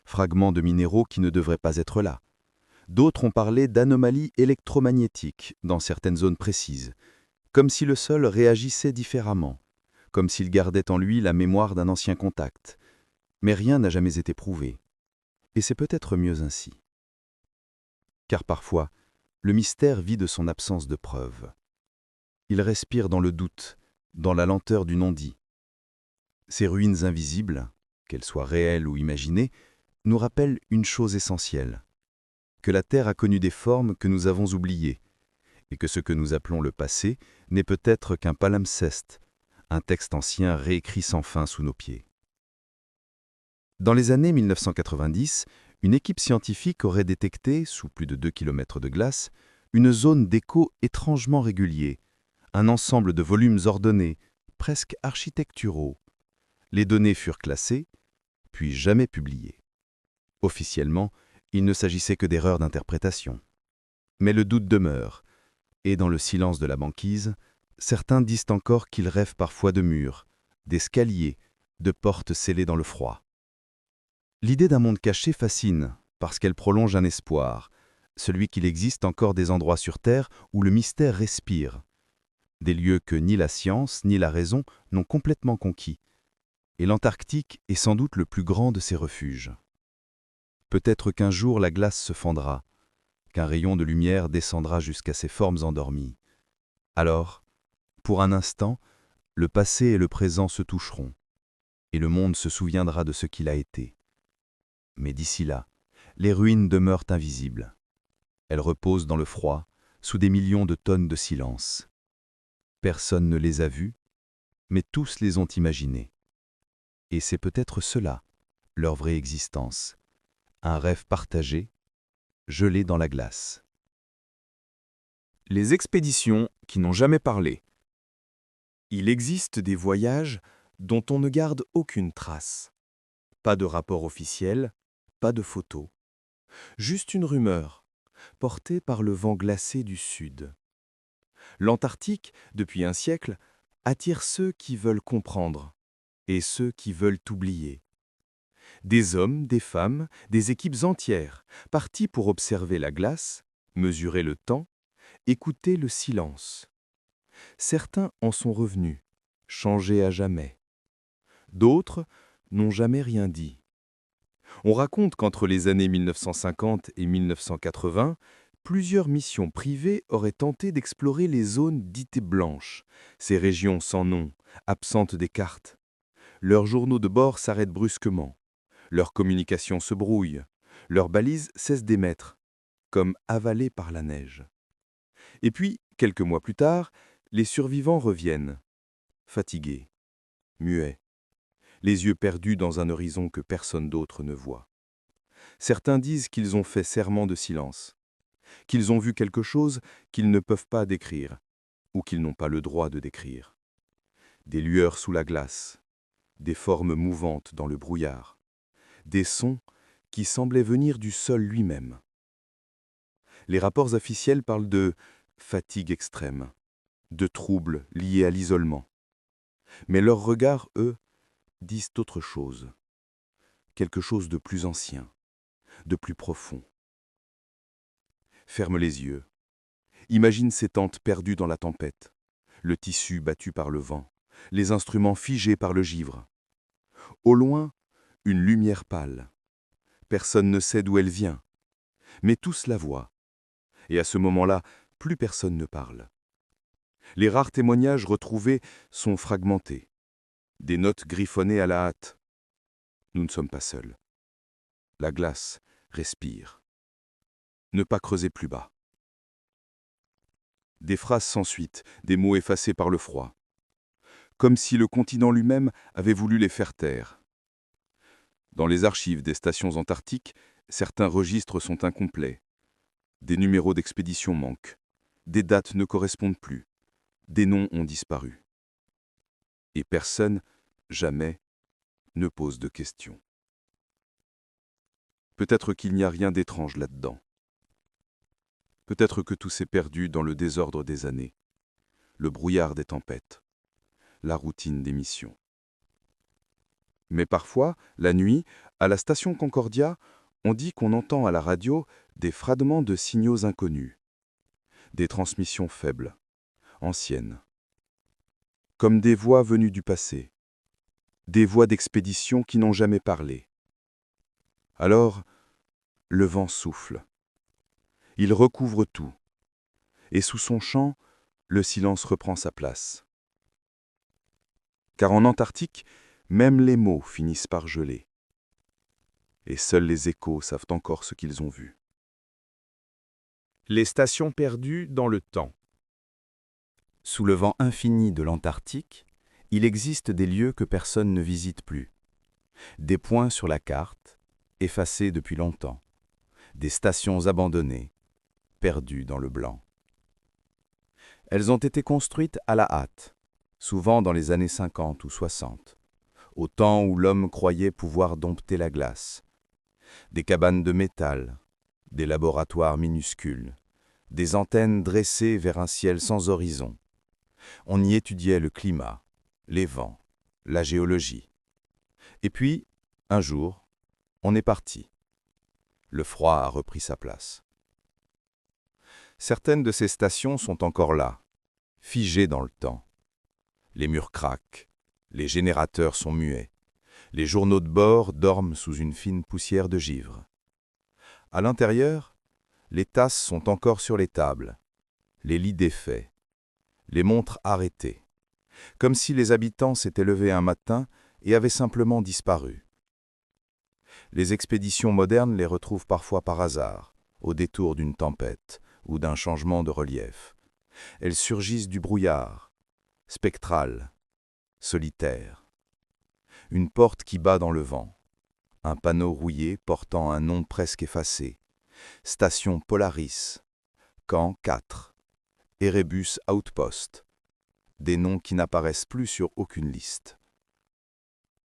fragments de minéraux qui ne devraient pas être là. D'autres ont parlé d'anomalies électromagnétiques dans certaines zones précises, comme si le sol réagissait différemment, comme s'il gardait en lui la mémoire d'un ancien contact. Mais rien n'a jamais été prouvé. Et c'est peut-être mieux ainsi. Car parfois, le mystère vit de son absence de preuves. Il respire dans le doute, dans la lenteur du non-dit. Ces ruines invisibles, qu'elles soient réelles ou imaginées, nous rappellent une chose essentielle, que la Terre a connu des formes que nous avons oubliées, et que ce que nous appelons le passé n'est peut-être qu'un palimpseste, un texte ancien réécrit sans fin sous nos pieds. Dans les années 1990, une équipe scientifique aurait détecté, sous plus de 2 km de glace, une zone d'écho étrangement régulier, un ensemble de volumes ordonnés, presque architecturaux. Les données furent classées, puis jamais publiées. Officiellement, il ne s'agissait que d'erreurs d'interprétation. Mais le doute demeure, et dans le silence de la banquise, certains disent encore qu'ils rêvent parfois de murs, d'escaliers, de portes scellées dans le froid. L'idée d'un monde caché fascine, parce qu'elle prolonge un espoir, celui qu'il existe encore des endroits sur Terre où le mystère respire, des lieux que ni la science ni la raison n'ont complètement conquis, Et l'Antarctique est sans doute le plus grand de ces refuges. Peut-être qu'un jour la glace se fendra, qu'un rayon de lumière descendra jusqu'à ses formes endormies. Alors, pour un instant, le passé et le présent se toucheront, et le monde se souviendra de ce qu'il a été. Mais d'ici là, les ruines demeurent invisibles. Elles reposent dans le froid, sous des millions de tonnes de silence. Personne ne les a vues, mais tous les ont imaginées. Et c'est peut-être cela, leur vraie existence. Un rêve partagé, gelé dans la glace. Les expéditions qui n'ont jamais parlé. Il existe des voyages dont on ne garde aucune trace. Pas de rapport officiel, pas de photos. Juste une rumeur, portée par le vent glacé du Sud. L'Antarctique, depuis un siècle, attire ceux qui veulent comprendre et ceux qui veulent oublier. Des hommes, des femmes, des équipes entières, partis pour observer la glace, mesurer le temps, écouter le silence. Certains en sont revenus, changés à jamais. D'autres n'ont jamais rien dit. On raconte qu'entre les années 1950 et 1980, plusieurs missions privées auraient tenté d'explorer les zones dites blanches, ces régions sans nom, absentes des cartes. Leurs journaux de bord s'arrêtent brusquement. Leurs communications se brouillent. Leurs balises cessent d'émettre, comme avalées par la neige. Et puis, quelques mois plus tard, les survivants reviennent, fatigués, muets, les yeux perdus dans un horizon que personne d'autre ne voit. Certains disent qu'ils ont fait serment de silence, qu'ils ont vu quelque chose qu'ils ne peuvent pas décrire, ou qu'ils n'ont pas le droit de décrire. Des lueurs sous la glace, des formes mouvantes dans le brouillard, des sons qui semblaient venir du sol lui-même. Les rapports officiels parlent de fatigue extrême, de troubles liés à l'isolement. Mais leurs regards, eux, disent autre chose. Quelque chose de plus ancien, de plus profond. Ferme les yeux. Imagine ces tentes perdues dans la tempête, le tissu battu par le vent, les instruments figés par le givre. Au loin, une lumière pâle. Personne ne sait d'où elle vient, mais tous la voient. Et à ce moment-là, plus personne ne parle. Les rares témoignages retrouvés sont fragmentés. Des notes griffonnées à la hâte. Nous ne sommes pas seuls. La glace respire. Ne pas creuser plus bas. Des phrases sans suite, des mots effacés par le froid. Comme si le continent lui-même avait voulu les faire taire. Dans les archives des stations antarctiques, certains registres sont incomplets. Des numéros d'expédition manquent. Des dates ne correspondent plus. Des noms ont disparu. Et personne, jamais, ne pose de questions. Peut-être qu'il n'y a rien d'étrange là-dedans. Peut-être que tout s'est perdu dans le désordre des années, le brouillard des tempêtes, la routine des missions. Mais parfois, la nuit, à la station Concordia, on dit qu'on entend à la radio des fradements de signaux inconnus, des transmissions faibles, anciennes, comme des voix venues du passé, des voix d'expédition qui n'ont jamais parlé. Alors, le vent souffle. Il recouvre tout, et sous son chant, le silence reprend sa place. Car en Antarctique, même les mots finissent par geler. Et seuls les échos savent encore ce qu'ils ont vu. Les stations perdues dans le temps. Sous le vent infini de l'Antarctique, il existe des lieux que personne ne visite plus. Des points sur la carte, effacés depuis longtemps. Des stations abandonnées, perdues dans le blanc. Elles ont été construites à la hâte, souvent dans les années 50 ou 60, au temps où l'homme croyait pouvoir dompter la glace. Des cabanes de métal, des laboratoires minuscules, des antennes dressées vers un ciel sans horizon. On y étudiait le climat, les vents, la géologie. Et puis, un jour, on est parti. Le froid a repris sa place. Certaines de ces stations sont encore là, figées dans le temps. Les murs craquent, les générateurs sont muets, Les journaux de bord dorment sous une fine poussière de givre. À l'intérieur, les tasses sont encore sur les tables, les lits défaits, les montres arrêtées, comme si les habitants s'étaient levés un matin et avaient simplement disparu. Les expéditions modernes les retrouvent parfois par hasard, au détour d'une tempête ou d'un changement de relief. Elles surgissent du brouillard, spectrales, solitaires. Une porte qui bat dans le vent, un panneau rouillé portant un nom presque effacé, Station Polaris, Camp 4, Erebus Outpost, des noms qui n'apparaissent plus sur aucune liste.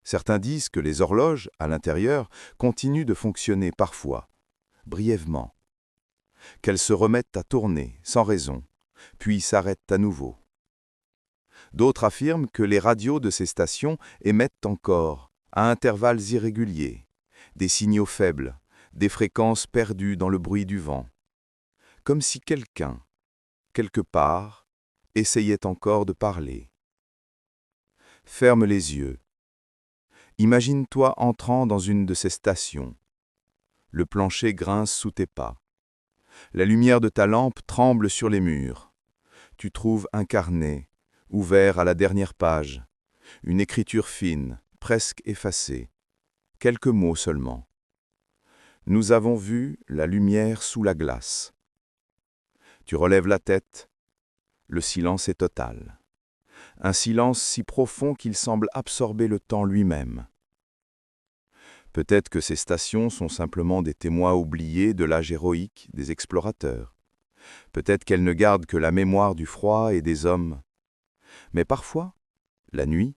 Certains disent que les horloges, à l'intérieur, continuent de fonctionner parfois, brièvement, qu'elles se remettent à tourner sans raison, puis s'arrêtent à nouveau. D'autres affirment que les radios de ces stations émettent encore, à intervalles irréguliers, des signaux faibles, des fréquences perdues dans le bruit du vent, comme si quelqu'un, quelque part, essayait encore de parler. Ferme les yeux. Imagine-toi entrant dans une de ces stations. Le plancher grince sous tes pas. La lumière de ta lampe tremble sur les murs. Tu trouves un carnet, ouvert à la dernière page, une écriture fine, presque effacée, quelques mots seulement. Nous avons vu la lumière sous la glace. Tu relèves la tête. Le silence est total. Un silence si profond qu'il semble absorber le temps lui-même. Peut-être que ces stations sont simplement des témoins oubliés de l'âge héroïque des explorateurs. Peut-être qu'elles ne gardent que la mémoire du froid et des hommes. Mais parfois, la nuit,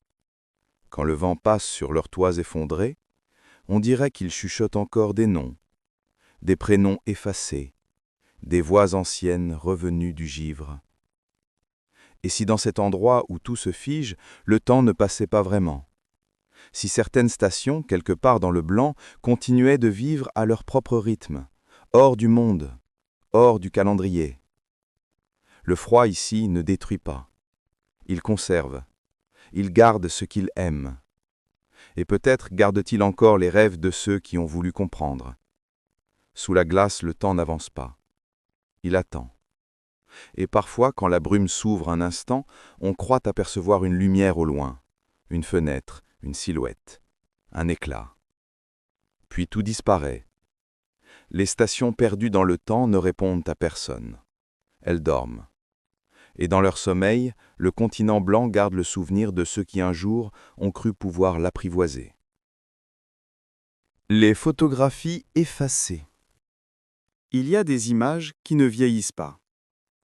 quand le vent passe sur leurs toits effondrés, on dirait qu'ils chuchotent encore des noms, des prénoms effacés, des voix anciennes revenues du givre. Et si dans cet endroit où tout se fige, le temps ne passait pas vraiment? Si certaines stations, quelque part dans le blanc, continuaient de vivre à leur propre rythme, hors du monde, hors du calendrier? Le froid ici ne détruit pas. Il conserve. Il garde ce qu'il aime. Et peut-être garde-t-il encore les rêves de ceux qui ont voulu comprendre. Sous la glace, le temps n'avance pas. Il attend. Et parfois, quand la brume s'ouvre un instant, on croit apercevoir une lumière au loin, une fenêtre, une silhouette, un éclat. Puis tout disparaît. Les stations perdues dans le temps ne répondent à personne. Elles dorment. Et dans leur sommeil, le continent blanc garde le souvenir de ceux qui un jour ont cru pouvoir l'apprivoiser. Les photographies effacées. Il y a des images qui ne vieillissent pas,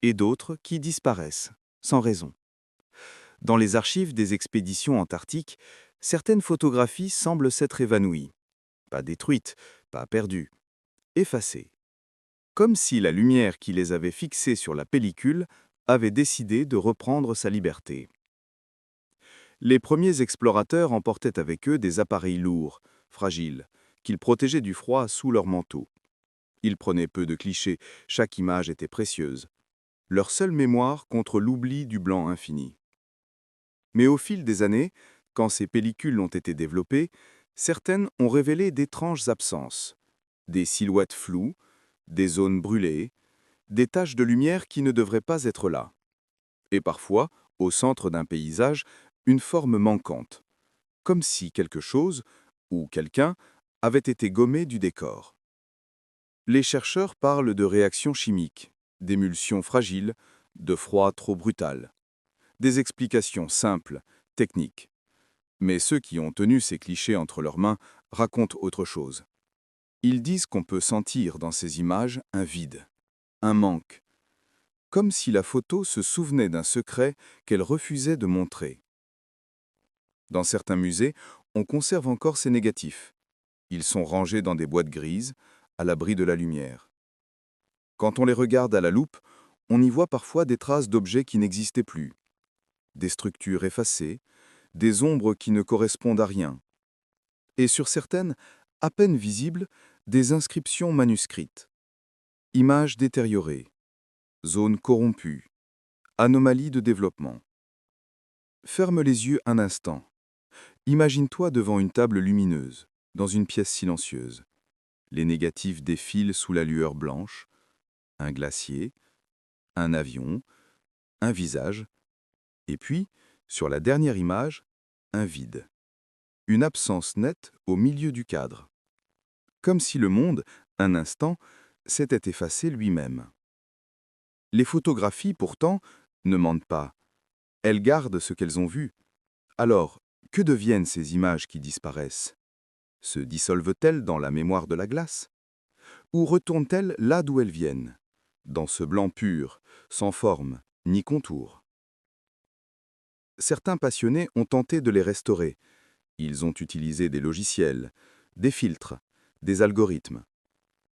et d'autres qui disparaissent, sans raison. Dans les archives des expéditions antarctiques, certaines photographies semblent s'être évanouies. Pas détruites, pas perdues, effacées. Comme si la lumière qui les avait fixées sur la pellicule avait décidé de reprendre sa liberté. Les premiers explorateurs emportaient avec eux des appareils lourds, fragiles, qu'ils protégeaient du froid sous leur manteau. Ils prenaient peu de clichés, chaque image était précieuse. Leur seule mémoire contre l'oubli du blanc infini. Mais au fil des années, quand ces pellicules ont été développées, certaines ont révélé d'étranges absences. Des silhouettes floues, des zones brûlées, des taches de lumière qui ne devraient pas être là. Et parfois, au centre d'un paysage, une forme manquante. Comme si quelque chose, ou quelqu'un, avait été gommé du décor. Les chercheurs parlent de réactions chimiques, d'émulsions fragiles, de froid trop brutal. Des explications simples, techniques. Mais ceux qui ont tenu ces clichés entre leurs mains racontent autre chose. Ils disent qu'on peut sentir dans ces images un vide, un manque, comme si la photo se souvenait d'un secret qu'elle refusait de montrer. Dans certains musées, on conserve encore ces négatifs. Ils sont rangés dans des boîtes grises, à l'abri de la lumière. Quand on les regarde à la loupe, on y voit parfois des traces d'objets qui n'existaient plus, des structures effacées, des ombres qui ne correspondent à rien. Et sur certaines, à peine visibles, des inscriptions manuscrites. Images détériorées, zones corrompues, anomalies de développement. Ferme les yeux un instant. Imagine-toi devant une table lumineuse, dans une pièce silencieuse. Les négatifs défilent sous la lueur blanche. Un glacier, un avion, un visage, et puis, sur la dernière image, un vide. Une absence nette au milieu du cadre. Comme si le monde, un instant, s'était effacé lui-même. Les photographies, pourtant, ne mentent pas. Elles gardent ce qu'elles ont vu. Alors, que deviennent ces images qui disparaissent? Se dissolvent-elles dans la mémoire de la glace? Ou retournent-elles là d'où elles viennent, dans ce blanc pur, sans forme ni contour? Certains passionnés ont tenté de les restaurer. Ils ont utilisé des logiciels, des filtres, des algorithmes.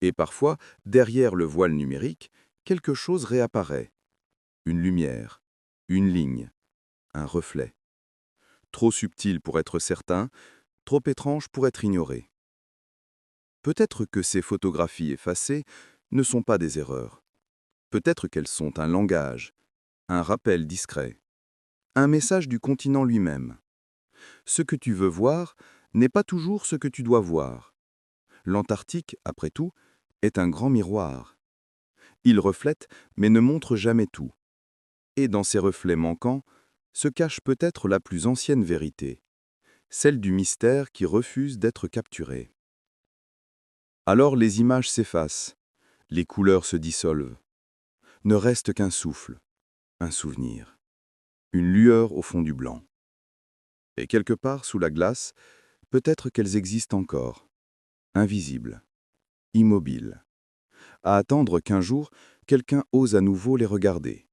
Et parfois, derrière le voile numérique, quelque chose réapparaît. Une lumière, une ligne, un reflet. Trop subtil pour être certain, trop étrange pour être ignoré. Peut-être que ces photographies effacées ne sont pas des erreurs. Peut-être qu'elles sont un langage, un rappel discret, un message du continent lui-même. Ce que tu veux voir n'est pas toujours ce que tu dois voir. L'Antarctique, après tout, est un grand miroir. Il reflète, mais ne montre jamais tout. Et dans ces reflets manquants, se cache peut-être la plus ancienne vérité, celle du mystère qui refuse d'être capturé. Alors les images s'effacent, les couleurs se dissolvent. Ne reste qu'un souffle, un souvenir, une lueur au fond du blanc. Et quelque part sous la glace, peut-être qu'elles existent encore, invisibles, immobiles, à attendre qu'un jour, quelqu'un ose à nouveau les regarder.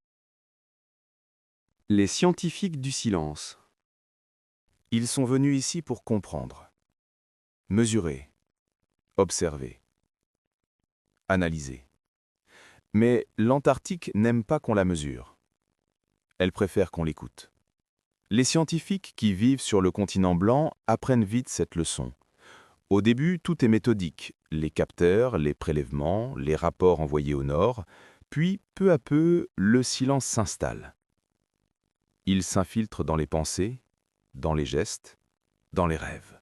Les scientifiques du silence. Ils sont venus ici pour comprendre, mesurer, observer, analyser. Mais l'Antarctique n'aime pas qu'on la mesure. Elle préfère qu'on l'écoute. Les scientifiques qui vivent sur le continent blanc apprennent vite cette leçon. Au début, tout est méthodique, les capteurs, les prélèvements, les rapports envoyés au nord, puis, peu à peu, le silence s'installe. Il s'infiltre dans les pensées, dans les gestes, dans les rêves.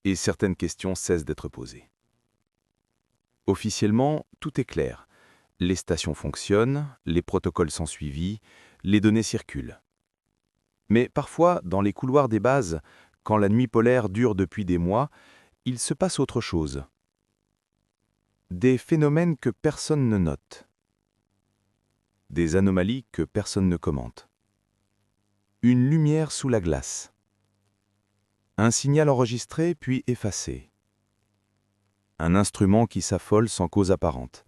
Et certaines questions cessent d'être posées. Officiellement, tout est clair. Les stations fonctionnent, les protocoles sont suivis, les données circulent. Mais parfois, dans les couloirs des bases, quand la nuit polaire dure depuis des mois, il se passe autre chose. Des phénomènes que personne ne note. Des anomalies que personne ne commente. Une lumière sous la glace. Un signal enregistré puis effacé. Un instrument qui s'affole sans cause apparente.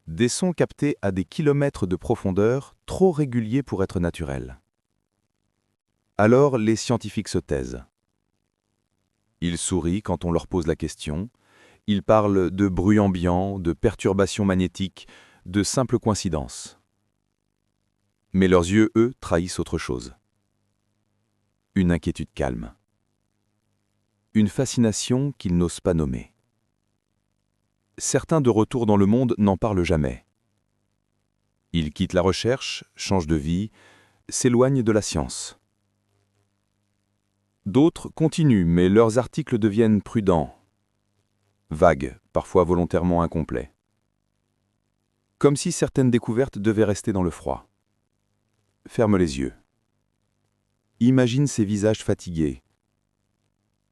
Des sons captés à des kilomètres de profondeur, trop réguliers pour être naturels. Alors les scientifiques se taisent. Ils sourient quand on leur pose la question. Ils parlent de bruit ambiant, de perturbations magnétiques, de simples coïncidences. Mais leurs yeux, eux, trahissent autre chose. Une inquiétude calme. Une fascination qu'ils n'osent pas nommer. Certains de retour dans le monde n'en parlent jamais. Ils quittent la recherche, changent de vie, s'éloignent de la science. D'autres continuent, mais leurs articles deviennent prudents, vagues, parfois volontairement incomplets. Comme si certaines découvertes devaient rester dans le froid. Ferme les yeux. Imagine ces visages fatigués,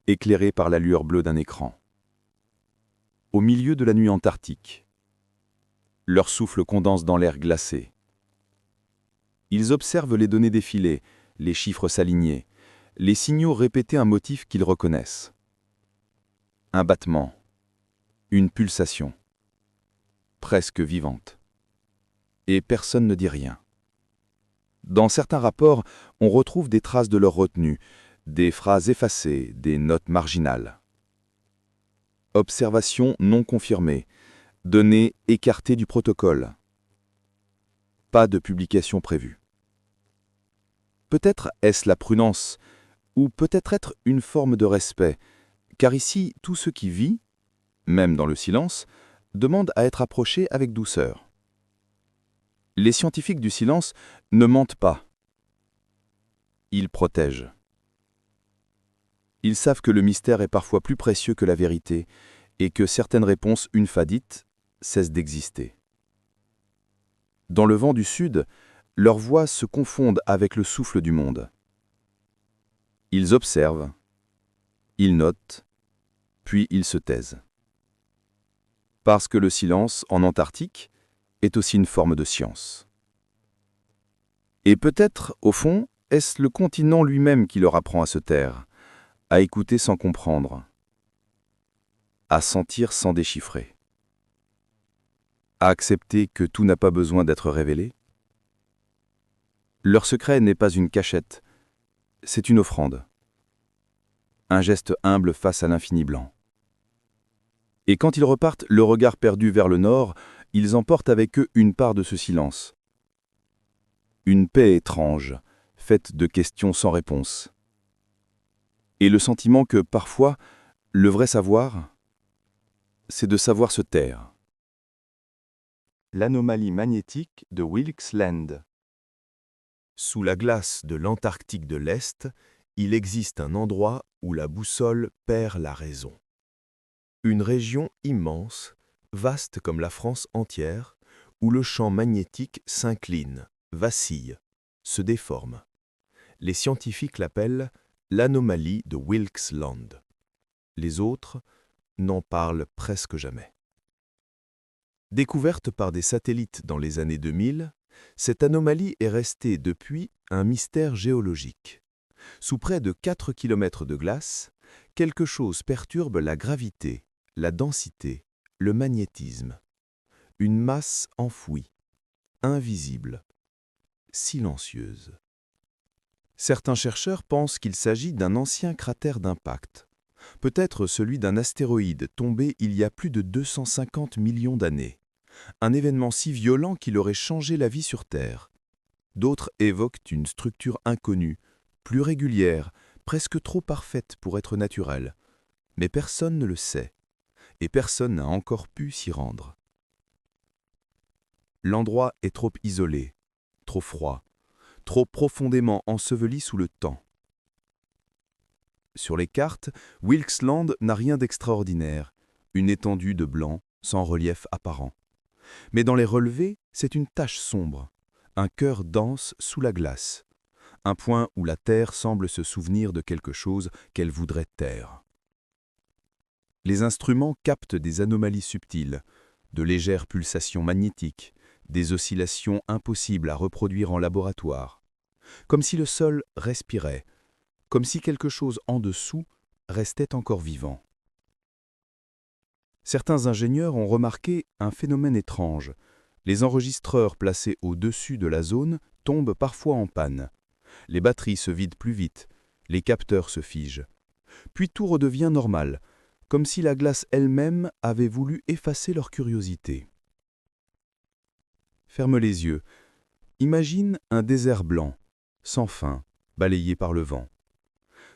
éclairés par la lueur bleue d'un écran. Au milieu de la nuit antarctique, leur souffle condense dans l'air glacé. Ils observent les données défiler, les chiffres s'aligner, les signaux répéter un motif qu'ils reconnaissent. Un battement, une pulsation, presque vivante. Et personne ne dit rien. Dans certains rapports, on retrouve des traces de leur retenue, des phrases effacées, des notes marginales. Observations non confirmées, données écartées du protocole. Pas de publication prévue. Peut-être est-ce la prudence, ou peut-être être une forme de respect, car ici, tout ce qui vit, même dans le silence, demande à être approché avec douceur. Les scientifiques du silence ne mentent pas. Ils protègent. Ils savent que le mystère est parfois plus précieux que la vérité et que certaines réponses, une fois dites, cessent d'exister. Dans le vent du sud, leurs voix se confondent avec le souffle du monde. Ils observent, ils notent, puis ils se taisent. Parce que le silence, en Antarctique, est aussi une forme de science. Et peut-être, au fond, est-ce le continent lui-même qui leur apprend à se taire, à écouter sans comprendre, à sentir sans déchiffrer, à accepter que tout n'a pas besoin d'être révélé? Leur secret n'est pas une cachette, c'est une offrande, un geste humble face à l'infini blanc. Et quand ils repartent, le regard perdu vers le nord, ils emportent avec eux une part de ce silence. Une paix étrange, faite de questions sans réponse. Et le sentiment que, parfois, le vrai savoir, c'est de savoir se taire. L'anomalie magnétique de Wilkes Land. Sous la glace de l'Antarctique de l'Est, il existe un endroit où la boussole perd la raison. Une région immense, vaste comme la France entière, où le champ magnétique s'incline, vacille, se déforme. Les scientifiques l'appellent l'anomalie de Wilkes Land. Les autres n'en parlent presque jamais. Découverte par des satellites dans les années 2000, cette anomalie est restée depuis un mystère géologique. Sous près de 4 km de glace, quelque chose perturbe la gravité, la densité, le magnétisme. Une masse enfouie, invisible, silencieuse. Certains chercheurs pensent qu'il s'agit d'un ancien cratère d'impact, peut-être celui d'un astéroïde tombé il y a plus de 250 millions d'années, un événement si violent qu'il aurait changé la vie sur Terre. D'autres évoquent une structure inconnue, plus régulière, presque trop parfaite pour être naturelle, mais personne ne le sait, et personne n'a encore pu s'y rendre. L'endroit est trop isolé, trop froid, trop profondément enseveli sous le temps. Sur les cartes, Wilkes Land n'a rien d'extraordinaire, une étendue de blanc, sans relief apparent. Mais dans les relevés, c'est une tache sombre, un cœur dense sous la glace, un point où la Terre semble se souvenir de quelque chose qu'elle voudrait taire. Les instruments captent des anomalies subtiles, de légères pulsations magnétiques, des oscillations impossibles à reproduire en laboratoire, comme si le sol respirait, comme si quelque chose en dessous restait encore vivant. Certains ingénieurs ont remarqué un phénomène étrange. Les enregistreurs placés au-dessus de la zone tombent parfois en panne. Les batteries se vident plus vite, les capteurs se figent. Puis tout redevient normal, comme si la glace elle-même avait voulu effacer leur curiosité. Ferme les yeux. Imagine un désert blanc, sans fin, balayé par le vent.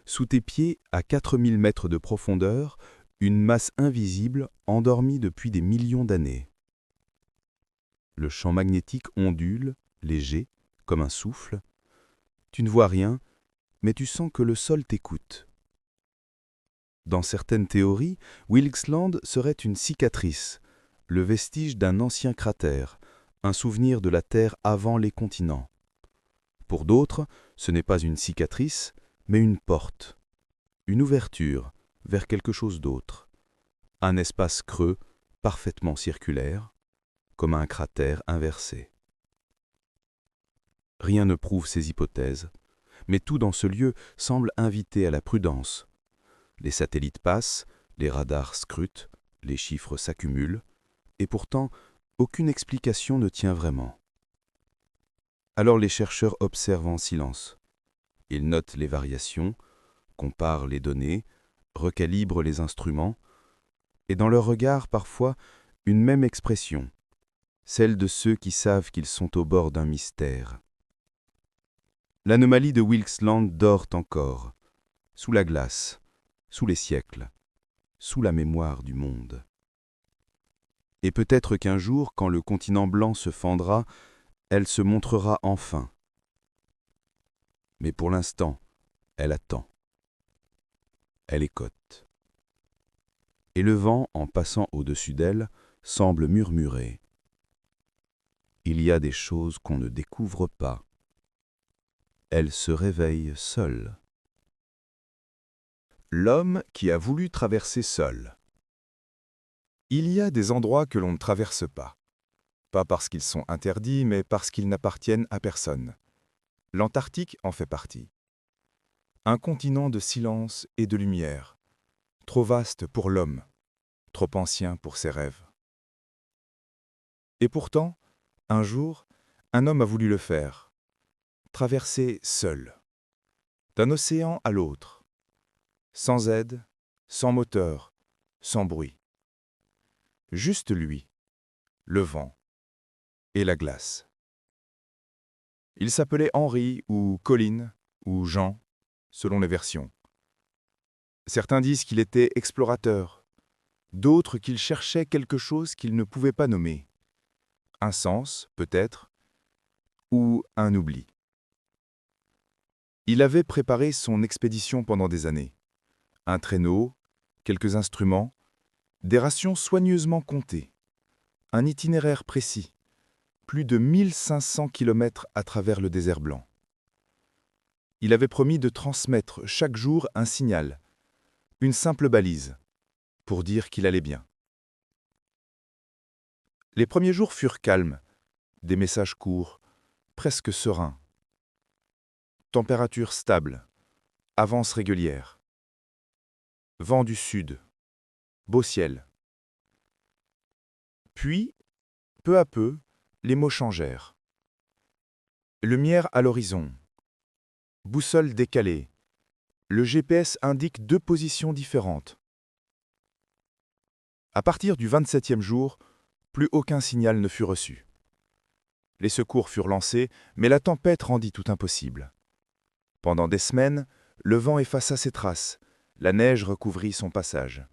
Sous tes pieds, à 4000 mètres de profondeur, une masse invisible endormie depuis des millions d'années. Le champ magnétique ondule, léger, comme un souffle. Tu ne vois rien, mais tu sens que le sol t'écoute. Dans certaines théories, Wilkes Land serait une cicatrice, le vestige d'un ancien cratère, un souvenir de la Terre avant les continents. Pour d'autres, ce n'est pas une cicatrice, mais une porte, une ouverture vers quelque chose d'autre, un espace creux, parfaitement circulaire, comme un cratère inversé. Rien ne prouve ces hypothèses, mais tout dans ce lieu semble inviter à la prudence. Les satellites passent, les radars scrutent, les chiffres s'accumulent, et pourtant, aucune explication ne tient vraiment. Alors les chercheurs observent en silence. Ils notent les variations, comparent les données, recalibrent les instruments, et dans leur regard parfois une même expression, celle de ceux qui savent qu'ils sont au bord d'un mystère. L'anomalie de Wilkes Land dort encore, sous la glace, sous les siècles, sous la mémoire du monde. Et peut-être qu'un jour, quand le continent blanc se fendra, elle se montrera enfin. Mais pour l'instant, elle attend. Elle est cote. Et le vent, en passant au-dessus d'elle, semble murmurer. Il y a des choses qu'on ne découvre pas. Elle se réveille seule. L'homme qui a voulu traverser seul. Il y a des endroits que l'on ne traverse pas. Pas parce qu'ils sont interdits, mais parce qu'ils n'appartiennent à personne. L'Antarctique en fait partie. Un continent de silence et de lumière, trop vaste pour l'homme, trop ancien pour ses rêves. Et pourtant, un jour, un homme a voulu le faire, traverser seul, d'un océan à l'autre, sans aide, sans moteur, sans bruit. Juste lui, le vent et la glace. Il s'appelait Henri ou Colin ou Jean, selon les versions. Certains disent qu'il était explorateur, d'autres qu'il cherchait quelque chose qu'il ne pouvait pas nommer. Un sens, peut-être, ou un oubli. Il avait préparé son expédition pendant des années. Un traîneau, quelques instruments, des rations soigneusement comptées, un itinéraire précis, plus de 1500 kilomètres à travers le désert blanc. Il avait promis de transmettre chaque jour un signal, une simple balise, pour dire qu'il allait bien. Les premiers jours furent calmes, des messages courts, presque sereins. Température stable, avance régulière. Vent du sud, beau ciel. Puis, peu à peu, les mots changèrent. Lumière à l'horizon. Boussole décalée. Le GPS indique 2 positions différentes. À partir du 27e jour, plus aucun signal ne fut reçu. Les secours furent lancés, mais la tempête rendit tout impossible. Pendant des semaines, le vent effaça ses traces, la neige recouvrit son passage.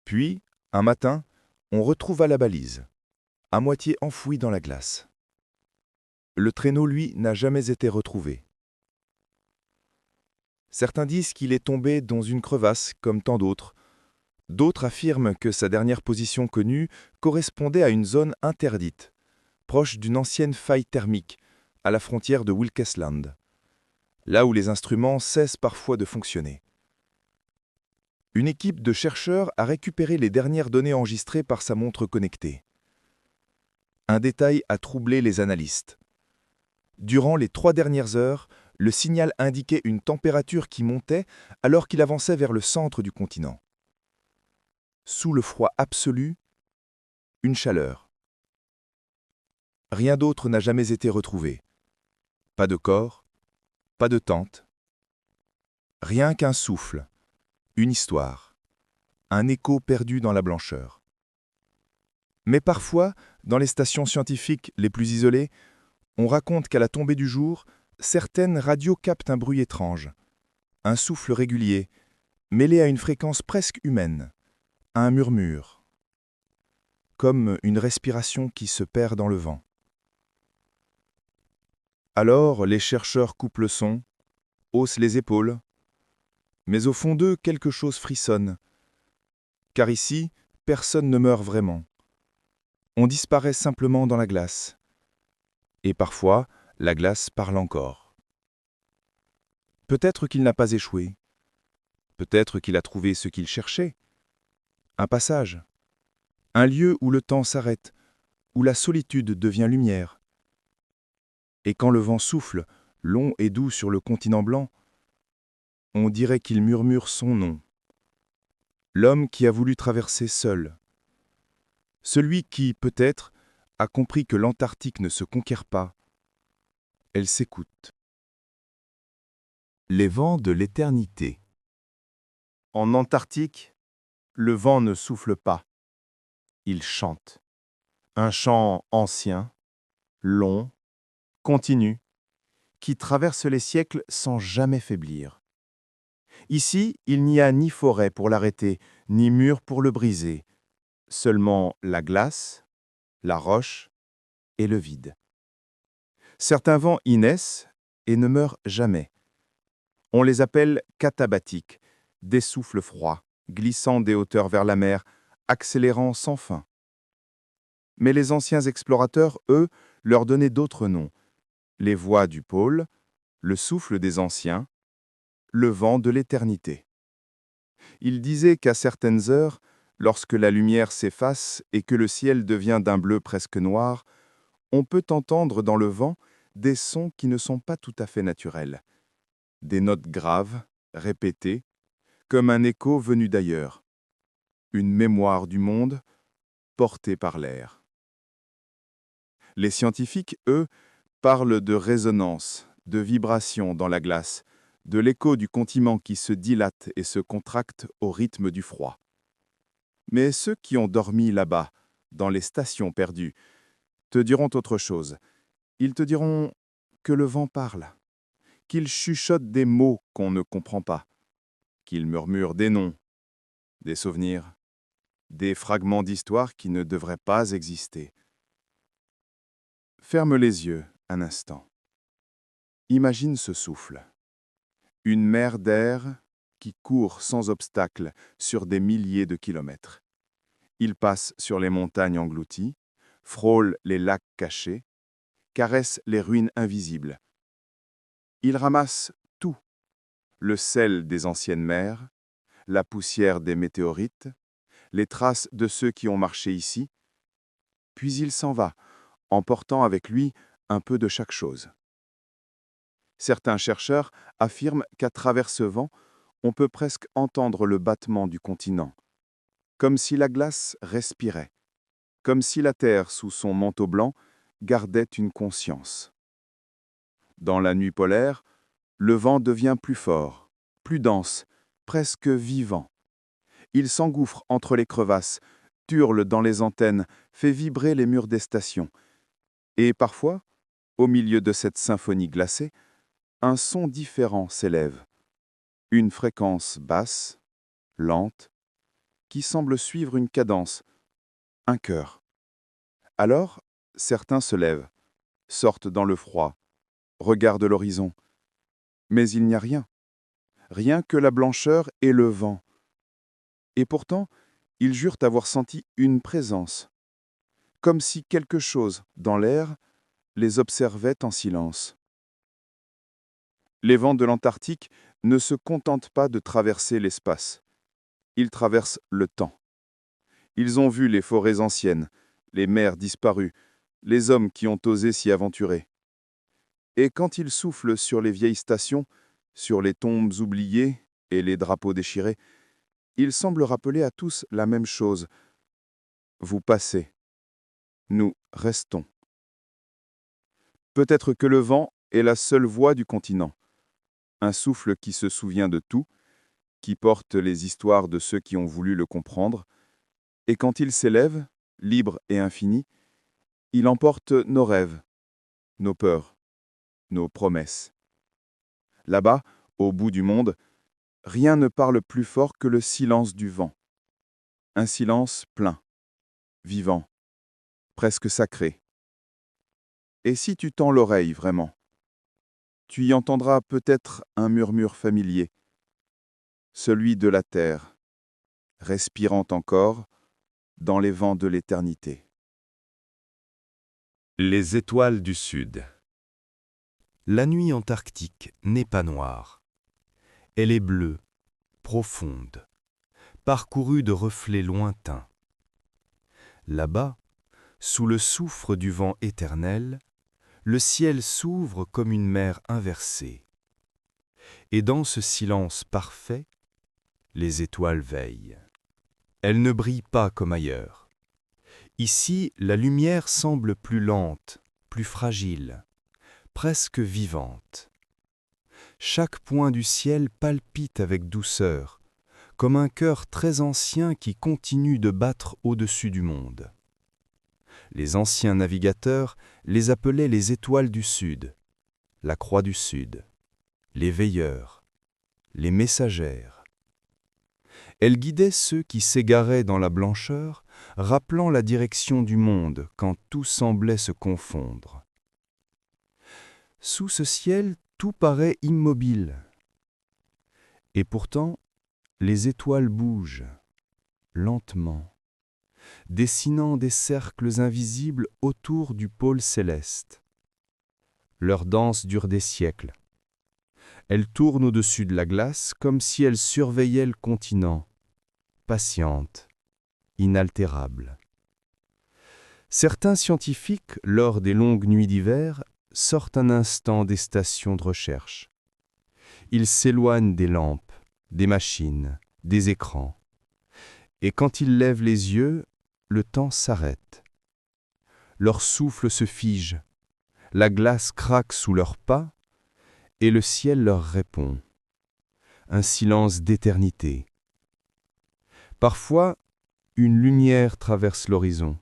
Puis, un matin, on retrouva la balise, à moitié enfouie dans la glace. Le traîneau, lui, n'a jamais été retrouvé. Certains disent qu'il est tombé dans une crevasse, comme tant d'autres. D'autres affirment que sa dernière position connue correspondait à une zone interdite, proche d'une ancienne faille thermique, à la frontière de Wilkesland, là où les instruments cessent parfois de fonctionner. Une équipe de chercheurs a récupéré les dernières données enregistrées par sa montre connectée. Un détail a troublé les analystes. Durant les 3 dernières heures, le signal indiquait une température qui montait alors qu'il avançait vers le centre du continent. Sous le froid absolu, une chaleur. Rien d'autre n'a jamais été retrouvé. Pas de corps, pas de tente. Rien qu'un souffle, une histoire, un écho perdu dans la blancheur. Mais parfois, dans les stations scientifiques les plus isolées, on raconte qu'à la tombée du jour, certaines radios captent un bruit étrange, un souffle régulier, mêlé à une fréquence presque humaine, à un murmure, comme une respiration qui se perd dans le vent. Alors, les chercheurs coupent le son, haussent les épaules, mais au fond d'eux, quelque chose frissonne, car ici, personne ne meurt vraiment. On disparaît simplement dans la glace. Et parfois, la glace parle encore. Peut-être qu'il n'a pas échoué. Peut-être qu'il a trouvé ce qu'il cherchait. Un passage. Un lieu où le temps s'arrête, où la solitude devient lumière. Et quand le vent souffle, long et doux sur le continent blanc, on dirait qu'il murmure son nom. L'homme qui a voulu traverser seul. Celui qui, peut-être, a compris que l'Antarctique ne se conquiert pas. Elle s'écoute. Les vents de l'éternité. En Antarctique, le vent ne souffle pas. Il chante. Un chant ancien, long, continu, qui traverse les siècles sans jamais faiblir. Ici, il n'y a ni forêt pour l'arrêter, ni mur pour le briser, seulement la glace, la roche et le vide. Certains vents y naissent et ne meurent jamais. On les appelle katabatiques, des souffles froids, glissant des hauteurs vers la mer, accélérant sans fin. Mais les anciens explorateurs, eux, leur donnaient d'autres noms. Les voix du pôle, le souffle des anciens, le vent de l'éternité. Ils disaient qu'à certaines heures, lorsque la lumière s'efface et que le ciel devient d'un bleu presque noir, on peut entendre dans le vent des sons qui ne sont pas tout à fait naturels. Des notes graves, répétées, comme un écho venu d'ailleurs. Une mémoire du monde portée par l'air. Les scientifiques, eux, parlent de résonance, de vibration dans la glace, de l'écho du continent qui se dilate et se contracte au rythme du froid. Mais ceux qui ont dormi là-bas, dans les stations perdues, te diront autre chose. Ils te diront que le vent parle, qu'il chuchote des mots qu'on ne comprend pas, qu'il murmure des noms, des souvenirs, des fragments d'histoire qui ne devraient pas exister. Ferme les yeux un instant. Imagine ce souffle. Une mer d'air qui court sans obstacle sur des milliers de kilomètres. Il passe sur les montagnes englouties, frôle les lacs cachés, caresse les ruines invisibles. Il ramasse tout, le sel des anciennes mers, la poussière des météorites, les traces de ceux qui ont marché ici, puis il s'en va, emportant avec lui un peu de chaque chose. Certains chercheurs affirment qu'à travers ce vent, on peut presque entendre le battement du continent, comme si la glace respirait, comme si la terre sous son manteau blanc gardait une conscience. Dans la nuit polaire, le vent devient plus fort, plus dense, presque vivant. Il s'engouffre entre les crevasses, hurle dans les antennes, fait vibrer les murs des stations. Et parfois, au milieu de cette symphonie glacée, un son différent s'élève. Une fréquence basse, lente, qui semble suivre une cadence, un chœur. Alors, certains se lèvent, sortent dans le froid, regardent l'horizon. Mais il n'y a rien. Rien que la blancheur et le vent. Et pourtant, ils jurent avoir senti une présence, comme si quelque chose, dans l'air, les observait en silence. Les vents de l'Antarctique ne se contentent pas de traverser l'espace. Ils traversent le temps. Ils ont vu les forêts anciennes, les mers disparues, les hommes qui ont osé s'y aventurer. Et quand ils soufflent sur les vieilles stations, sur les tombes oubliées et les drapeaux déchirés, ils semblent rappeler à tous la même chose. Vous passez. Nous restons. Peut-être que le vent est la seule voix du continent. Un souffle qui se souvient de tout, qui porte les histoires de ceux qui ont voulu le comprendre, et quand il s'élève, libre et infini, il emporte nos rêves, nos peurs, nos promesses. Là-bas, au bout du monde, rien ne parle plus fort que le silence du vent. Un silence plein, vivant, presque sacré. Et si tu tends l'oreille vraiment, tu y entendras peut-être un murmure familier, celui de la terre, respirant encore dans les vents de l'éternité. Les étoiles du Sud. La nuit antarctique n'est pas noire. Elle est bleue, profonde, parcourue de reflets lointains. Là-bas, sous le souffle du vent éternel, le ciel s'ouvre comme une mer inversée. Et dans ce silence parfait, les étoiles veillent. Elles ne brillent pas comme ailleurs. Ici, la lumière semble plus lente, plus fragile, presque vivante. Chaque point du ciel palpite avec douceur, comme un cœur très ancien qui continue de battre au-dessus du monde. Les anciens navigateurs les appelaient les étoiles du Sud, la croix du Sud, les veilleurs, les messagères. Elles guidaient ceux qui s'égaraient dans la blancheur, rappelant la direction du monde quand tout semblait se confondre. Sous ce ciel, tout paraît immobile. Et pourtant, Les étoiles bougent, lentement, dessinant des cercles invisibles autour du pôle céleste. Leur danse dure des siècles. Elles tournent au-dessus de la glace comme si elles surveillaient le continent, patientes, inaltérables. Certains scientifiques, lors des longues nuits d'hiver, sortent un instant des stations de recherche. Ils s'éloignent des lampes, des machines, des écrans. Et quand ils lèvent les yeux, le temps s'arrête. Leur souffle se fige, la glace craque sous leurs pas, et le ciel leur répond. Un silence d'éternité. Parfois, une lumière traverse l'horizon,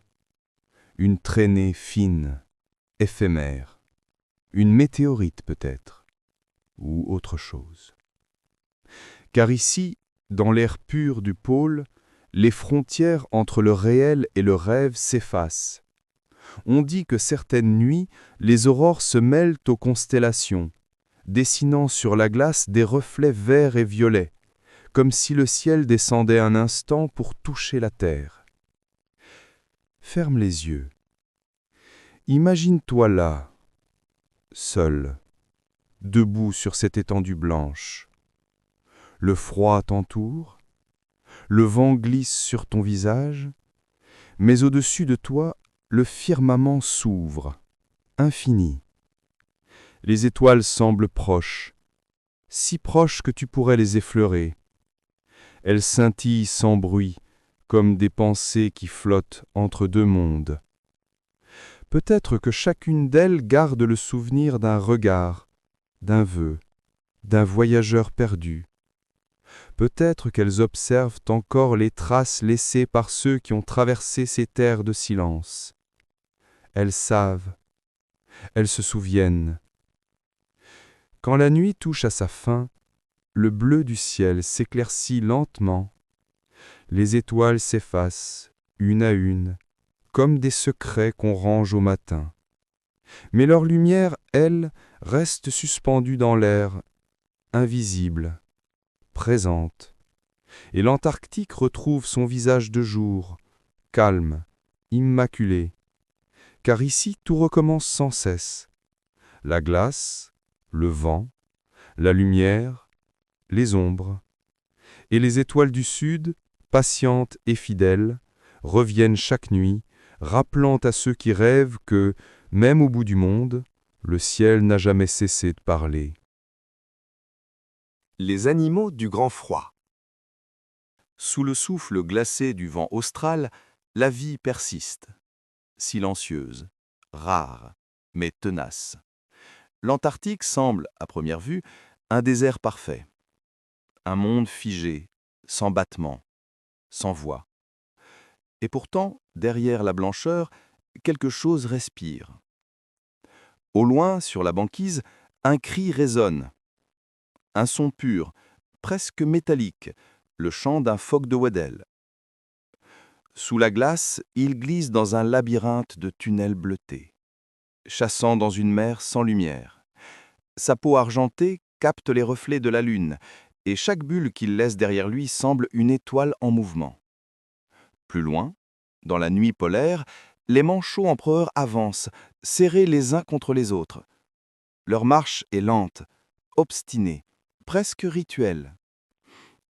une traînée fine, éphémère, une météorite peut-être, ou autre chose. Car ici, dans l'air pur du pôle, les frontières entre le réel et le rêve s'effacent. On dit que certaines nuits, les aurores se mêlent aux constellations, dessinant sur la glace des reflets verts et violets, comme si le ciel descendait un instant pour toucher la terre. Ferme les yeux. Imagine-toi là, seul, debout sur cette étendue blanche. Le froid t'entoure, le vent glisse sur ton visage, mais au-dessus de toi, le firmament s'ouvre, infini. Les étoiles semblent proches, si proches que tu pourrais les effleurer. Elles scintillent sans bruit, comme des pensées qui flottent entre deux mondes. Peut-être que chacune d'elles garde le souvenir d'un regard, d'un vœu, d'un voyageur perdu. Peut-être qu'elles observent encore les traces laissées par ceux qui ont traversé ces terres de silence. Elles savent, elles se souviennent. Quand la nuit touche à sa fin, le bleu du ciel s'éclaircit lentement. Les étoiles s'effacent, une à une, comme des secrets qu'on range au matin. Mais leur lumière, elle, reste suspendue dans l'air, invisible, présente. Et l'Antarctique retrouve son visage de jour, calme, immaculé. Car ici tout recommence sans cesse. La glace, le vent, la lumière, les ombres. Et les étoiles du sud, patientes et fidèles, reviennent chaque nuit, rappelant à ceux qui rêvent que, même au bout du monde, le ciel n'a jamais cessé de parler. Les animaux du grand froid. Sous le souffle glacé du vent austral, la vie persiste. Silencieuse, rare, mais tenace. L'Antarctique semble, à première vue, un désert parfait. Un monde figé, sans battement, sans voix. Et pourtant, derrière la blancheur, quelque chose respire. Au loin, sur la banquise, un cri résonne. Un son pur, presque métallique, le chant d'un phoque de Weddell. Sous la glace, il glisse dans un labyrinthe de tunnels bleutés, chassant dans une mer sans lumière. Sa peau argentée capte les reflets de la lune, et chaque bulle qu'il laisse derrière lui semble une étoile en mouvement. Plus loin, dans la nuit polaire, les manchots empereurs avancent, serrés les uns contre les autres. Leur marche est lente, obstinée, presque rituelle.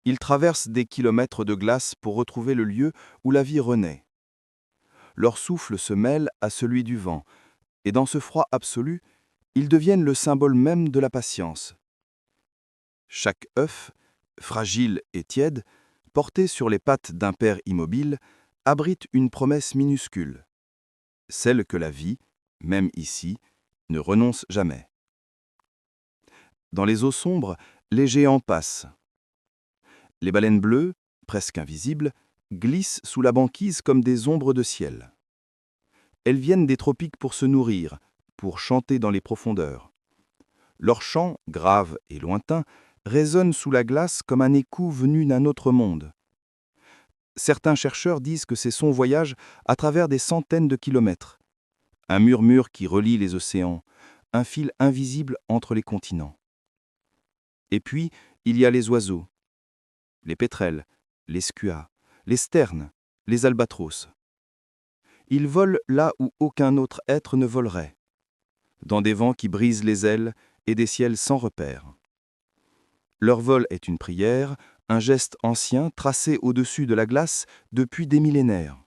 Ils traversent des kilomètres de glace pour retrouver le lieu où la vie renaît. Leur souffle se mêle à celui du vent, et dans ce froid absolu, ils deviennent le symbole même de la patience. Chaque œuf, fragile et tiède, porté sur les pattes d'un père immobile, abrite une promesse minuscule, celle que la vie, même ici, ne renonce jamais. Dans les eaux sombres, les géants passent. Les baleines bleues, presque invisibles, glissent sous la banquise comme des ombres de ciel. Elles viennent des tropiques pour se nourrir, pour chanter dans les profondeurs. Leur chant, grave et lointain, résonne sous la glace comme un écho venu d'un autre monde. Certains chercheurs disent que ces sons voyagent à travers des centaines de kilomètres. Un murmure qui relie les océans, un fil invisible entre les continents. Et puis, il y a les oiseaux. les pétrels, les skuas, les sternes, les albatros. Ils volent là où aucun autre être ne volerait, dans des vents qui brisent les ailes et des ciels sans repère. Leur vol est une prière, un geste ancien tracé au-dessus de la glace depuis des millénaires.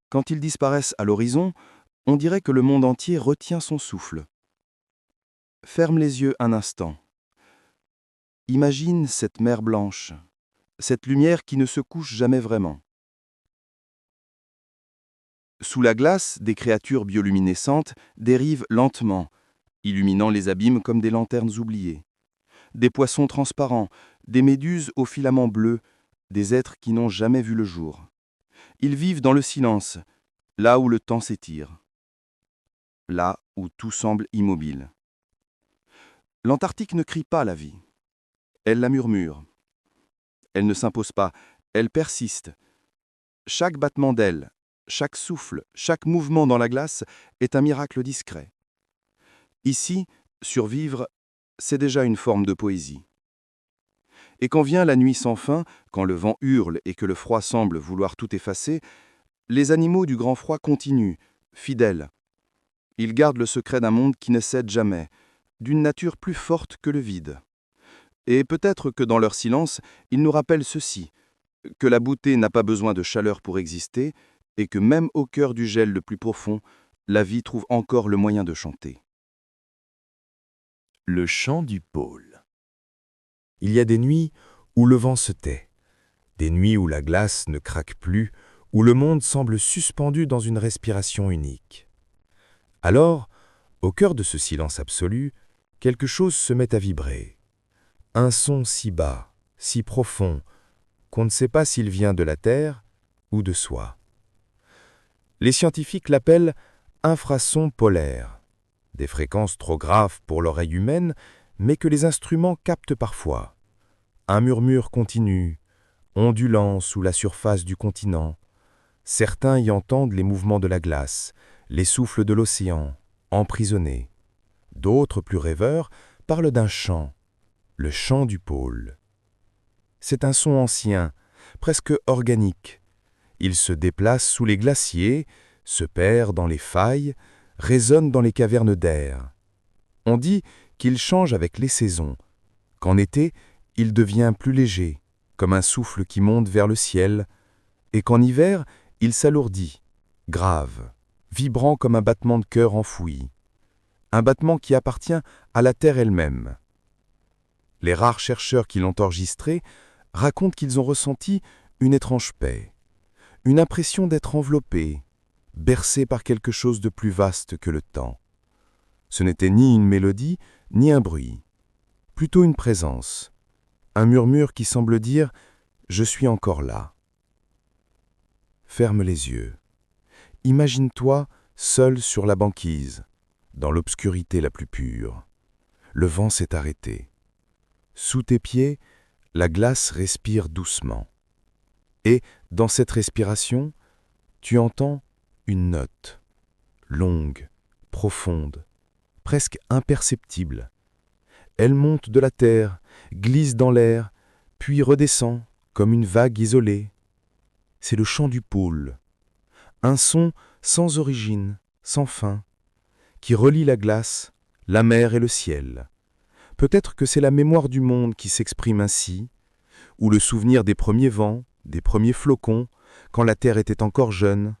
Quand ils disparaissent à l'horizon, on dirait que le monde entier retient son souffle. Ferme les yeux un instant. Imagine cette mer blanche, cette lumière qui ne se couche jamais vraiment. Sous la glace, des créatures bioluminescentes dérivent lentement, illuminant les abîmes comme des lanternes oubliées. Des poissons transparents, des méduses aux filaments bleus, des êtres qui n'ont jamais vu le jour. Ils vivent dans le silence, là où le temps s'étire, là où tout semble immobile. L'Antarctique ne crie pas la vie, elle la murmure. Elle ne s'impose pas, elle persiste. Chaque battement d'aile, chaque souffle, chaque mouvement dans la glace est un miracle discret. Ici, survivre, c'est déjà une forme de poésie. Et quand vient la nuit sans fin, quand le vent hurle et que le froid semble vouloir tout effacer, les animaux du grand froid continuent, fidèles. Ils gardent le secret d'un monde qui ne cède jamais, d'une nature plus forte que le vide. Et peut-être que dans leur silence, ils nous rappellent ceci, que la beauté n'a pas besoin de chaleur pour exister, et que même au cœur du gel le plus profond, la vie trouve encore le moyen de chanter. Le chant du pôle. Il y a des nuits où le vent se tait, des nuits où la glace ne craque plus, où le monde semble suspendu dans une respiration unique. Alors, au cœur de ce silence absolu, quelque chose se met à vibrer. Un son si bas, si profond, qu'on ne sait pas s'il vient de la Terre ou de soi. Les scientifiques l'appellent infrason polaire, des fréquences trop graves pour l'oreille humaine, mais que les instruments captent parfois. Un murmure continu, ondulant sous la surface du continent. Certains y entendent les mouvements de la glace, les souffles de l'océan, emprisonnés. D'autres, plus rêveurs, parlent d'un chant, le chant du pôle. C'est un son ancien, presque organique. Il se déplace sous les glaciers, se perd dans les failles, résonne dans les cavernes d'air. On dit qu'il change avec les saisons, qu'en été, il devient plus léger, comme un souffle qui monte vers le ciel, et qu'en hiver, il s'alourdit, grave, vibrant comme un battement de cœur enfoui, un battement qui appartient à la terre elle-même. Les rares chercheurs qui l'ont enregistré racontent qu'ils ont ressenti une étrange paix, une impression d'être enveloppés, bercés par quelque chose de plus vaste que le temps. Ce n'était ni une mélodie, ni un bruit, plutôt une présence, un murmure qui semble dire « Je suis encore là ». Ferme les yeux. Imagine-toi seul sur la banquise, dans l'obscurité la plus pure. Le vent s'est arrêté. Sous tes pieds, la glace respire doucement. Et, dans cette respiration, tu entends une note, longue, profonde, presque imperceptible. Elle monte de la terre, glisse dans l'air, puis redescend comme une vague isolée. C'est le chant du pôle, un son sans origine, sans fin, qui relie la glace, la mer et le ciel. Peut-être que c'est la mémoire du monde qui s'exprime ainsi, ou le souvenir des premiers vents, des premiers flocons, quand la terre était encore jeune.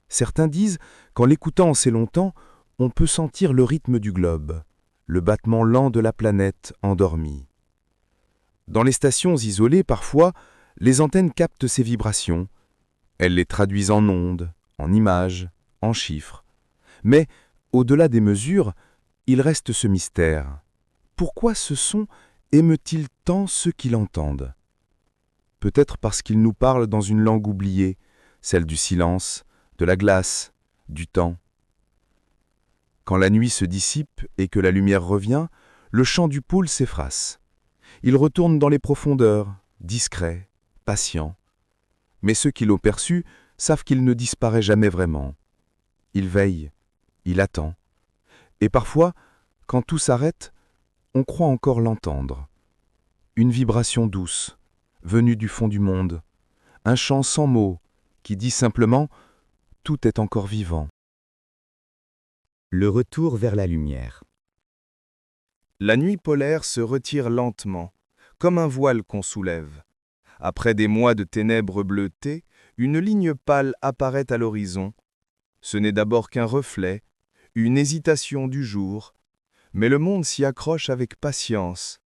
Certains disent qu'en l'écoutant assez longtemps, on peut sentir le rythme du globe, le battement lent de la planète endormie. Dans les stations isolées, parfois, les antennes captent ces vibrations. Elles les traduisent en ondes, en images, en chiffres. Mais, au-delà des mesures, il reste ce mystère. Pourquoi ce son émeut-il tant ceux qui l'entendent ? Peut-être parce qu'il nous parle dans une langue oubliée, celle du silence, de la glace, du temps. Quand la nuit se dissipe et que la lumière revient, le chant du pôle s'effrace. Il retourne dans les profondeurs, discret, patient. Mais ceux qui l'ont perçu savent qu'il ne disparaît jamais vraiment. Il veille, il attend. Et parfois, quand tout s'arrête, on croit encore l'entendre. Une vibration douce, venu du fond du monde, un chant sans mots qui dit simplement « tout est encore vivant ». Le retour vers la lumière. La nuit polaire se retire lentement, comme un voile qu'on soulève. Après des mois de ténèbres bleutées, une ligne pâle apparaît à l'horizon. Ce n'est d'abord qu'un reflet, une hésitation du jour, mais le monde s'y accroche avec patience.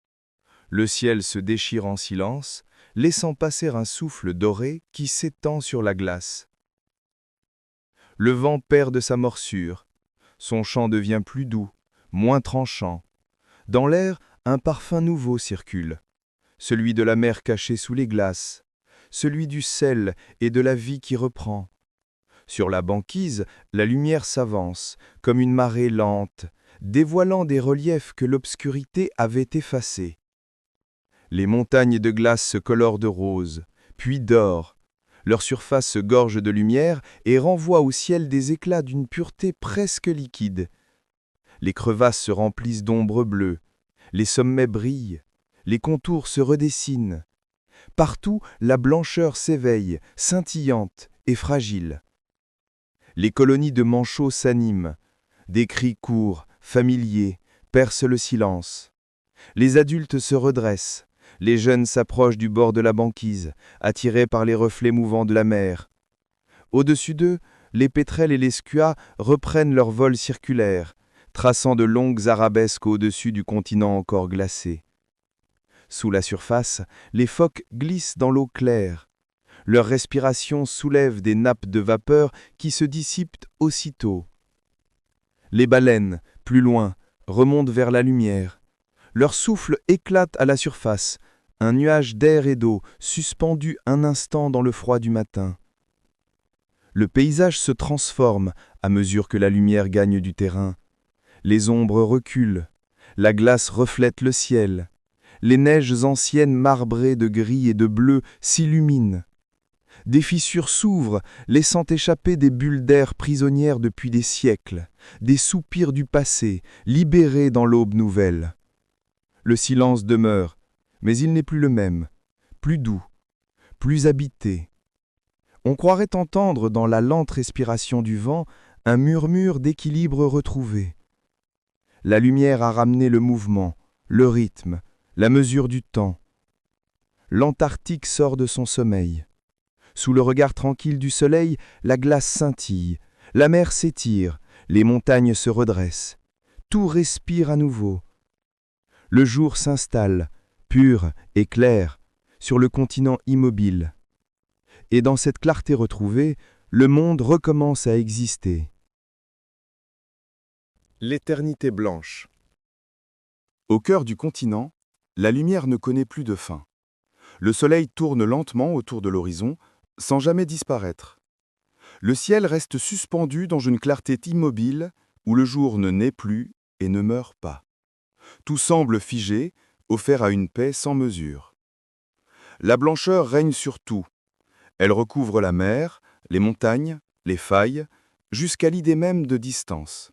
Le ciel se déchire en silence, laissant passer un souffle doré qui s'étend sur la glace. Le vent perd de sa morsure, son chant devient plus doux, moins tranchant. Dans l'air, un parfum nouveau circule, celui de la mer cachée sous les glaces, celui du sel et de la vie qui reprend. Sur la banquise, la lumière s'avance, comme une marée lente, dévoilant des reliefs que l'obscurité avait effacés. Les montagnes de glace se colorent de rose, puis d'or. Leur surface se gorge de lumière et renvoie au ciel des éclats d'une pureté presque liquide. Les crevasses se remplissent d'ombres bleues, les sommets brillent, les contours se redessinent. Partout, la blancheur s'éveille, scintillante et fragile. Les colonies de manchots s'animent, des cris courts, familiers, percent le silence. Les adultes se redressent, les jeunes s'approchent du bord de la banquise, attirés par les reflets mouvants de la mer. Au-dessus d'eux, les pétrels et les skuas reprennent leur vol circulaire, traçant de longues arabesques au-dessus du continent encore glacé. Sous la surface, les phoques glissent dans l'eau claire. Leur respiration soulève des nappes de vapeur qui se dissipent aussitôt. Les baleines, plus loin, remontent vers la lumière. Leur souffle éclate à la surface, un nuage d'air et d'eau suspendu un instant dans le froid du matin. Le paysage se transforme à mesure que la lumière gagne du terrain. Les ombres reculent, la glace reflète le ciel. Les neiges anciennes marbrées de gris et de bleu s'illuminent. Des fissures s'ouvrent, laissant échapper des bulles d'air prisonnières depuis des siècles, des soupirs du passé, libérés dans l'aube nouvelle. Le silence demeure, mais il n'est plus le même, plus doux, plus habité. On croirait entendre dans la lente respiration du vent un murmure d'équilibre retrouvé. La lumière a ramené le mouvement, le rythme, la mesure du temps. L'Antarctique sort de son sommeil. Sous le regard tranquille du soleil, la glace scintille, la mer s'étire, les montagnes se redressent. Tout respire à nouveau. Le jour s'installe, pur et clair, sur le continent immobile. Et dans cette clarté retrouvée, le monde recommence à exister. L'éternité blanche. Au cœur du continent, la lumière ne connaît plus de fin. Le soleil tourne lentement autour de l'horizon, sans jamais disparaître. Le ciel reste suspendu dans une clarté immobile où le jour ne naît plus et ne meurt pas. Tout semble figé, offert à une paix sans mesure. La blancheur règne sur tout. Elle recouvre la mer, les montagnes, les failles, jusqu'à l'idée même de distance.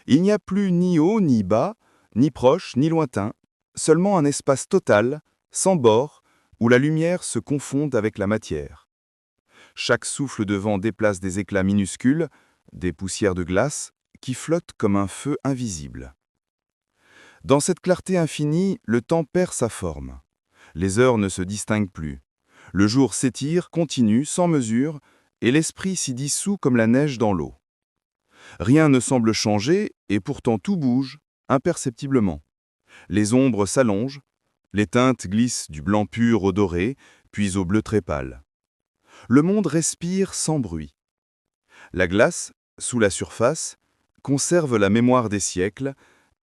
Il n'y a plus ni haut ni bas, ni proche ni lointain, seulement un espace total, sans bord, où la lumière se confond avec la matière. Chaque souffle de vent déplace des éclats minuscules, des poussières de glace, qui flottent comme un feu invisible. Dans cette clarté infinie, le temps perd sa forme. Les heures ne se distinguent plus. Le jour s'étire, continue, sans mesure, et l'esprit s'y dissout comme la neige dans l'eau. Rien ne semble changer, et pourtant tout bouge, imperceptiblement. Les ombres s'allongent, les teintes glissent du blanc pur au doré, puis au bleu très pâle. Le monde respire sans bruit. La glace, sous la surface, conserve la mémoire des siècles,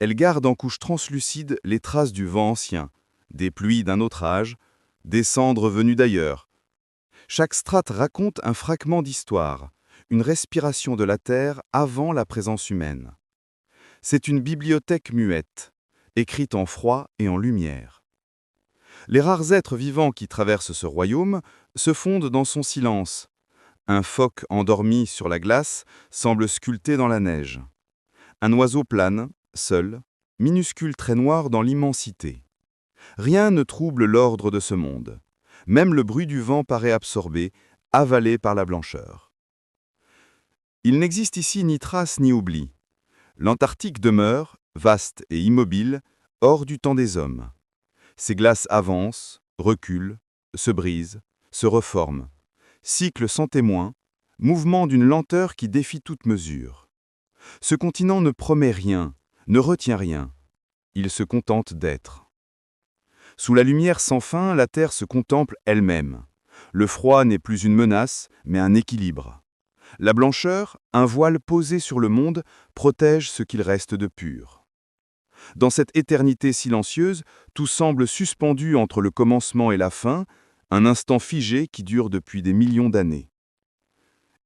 elle garde en couche translucide les traces du vent ancien, des pluies d'un autre âge, des cendres venues d'ailleurs. Chaque strate raconte un fragment d'histoire, une respiration de la terre avant la présence humaine. C'est une bibliothèque muette, écrite en froid et en lumière. Les rares êtres vivants qui traversent ce royaume se fondent dans son silence. Un phoque endormi sur la glace semble sculpté dans la neige. Un oiseau plane, seul, minuscule trait noir dans l'immensité. Rien ne trouble l'ordre de ce monde. Même le bruit du vent paraît absorbé, avalé par la blancheur. Il n'existe ici ni trace ni oubli. L'Antarctique demeure, vaste et immobile, hors du temps des hommes. Ces glaces avancent, reculent, se brisent, se reforment. Cycle sans témoin, mouvement d'une lenteur qui défie toute mesure. Ce continent ne promet rien, ne retient rien. Il se contente d'être. Sous la lumière sans fin, la Terre se contemple elle-même. Le froid n'est plus une menace, mais un équilibre. La blancheur, un voile posé sur le monde, protège ce qu'il reste de pur. Dans cette éternité silencieuse, tout semble suspendu entre le commencement et la fin, un instant figé qui dure depuis des millions d'années.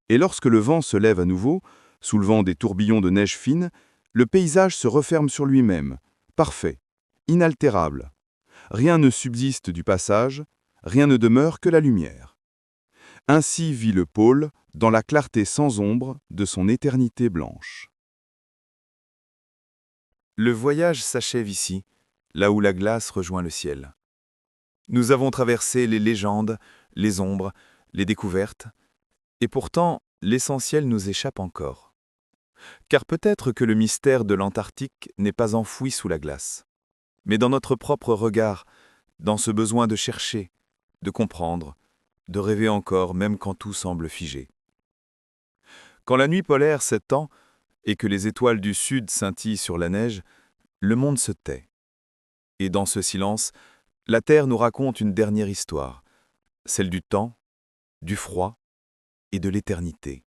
Et lorsque le vent se lève à nouveau, soulevant des tourbillons de neige fine, le paysage se referme sur lui-même, parfait, inaltérable. Rien ne subsiste du passage, rien ne demeure que la lumière. Ainsi vit le pôle, dans la clarté sans ombre de son éternité blanche. Le voyage s'achève ici, là où la glace rejoint le ciel. Nous avons traversé les légendes, les ombres, les découvertes, et pourtant l'essentiel nous échappe encore. Car peut-être que le mystère de l'Antarctique n'est pas enfoui sous la glace, mais dans notre propre regard, dans ce besoin de chercher, de comprendre, de rêver encore même quand tout semble figé. Quand la nuit polaire s'étend et que les étoiles du sud scintillent sur la neige, le monde se tait. Et dans ce silence, la Terre nous raconte une dernière histoire, celle du temps, du froid et de l'éternité.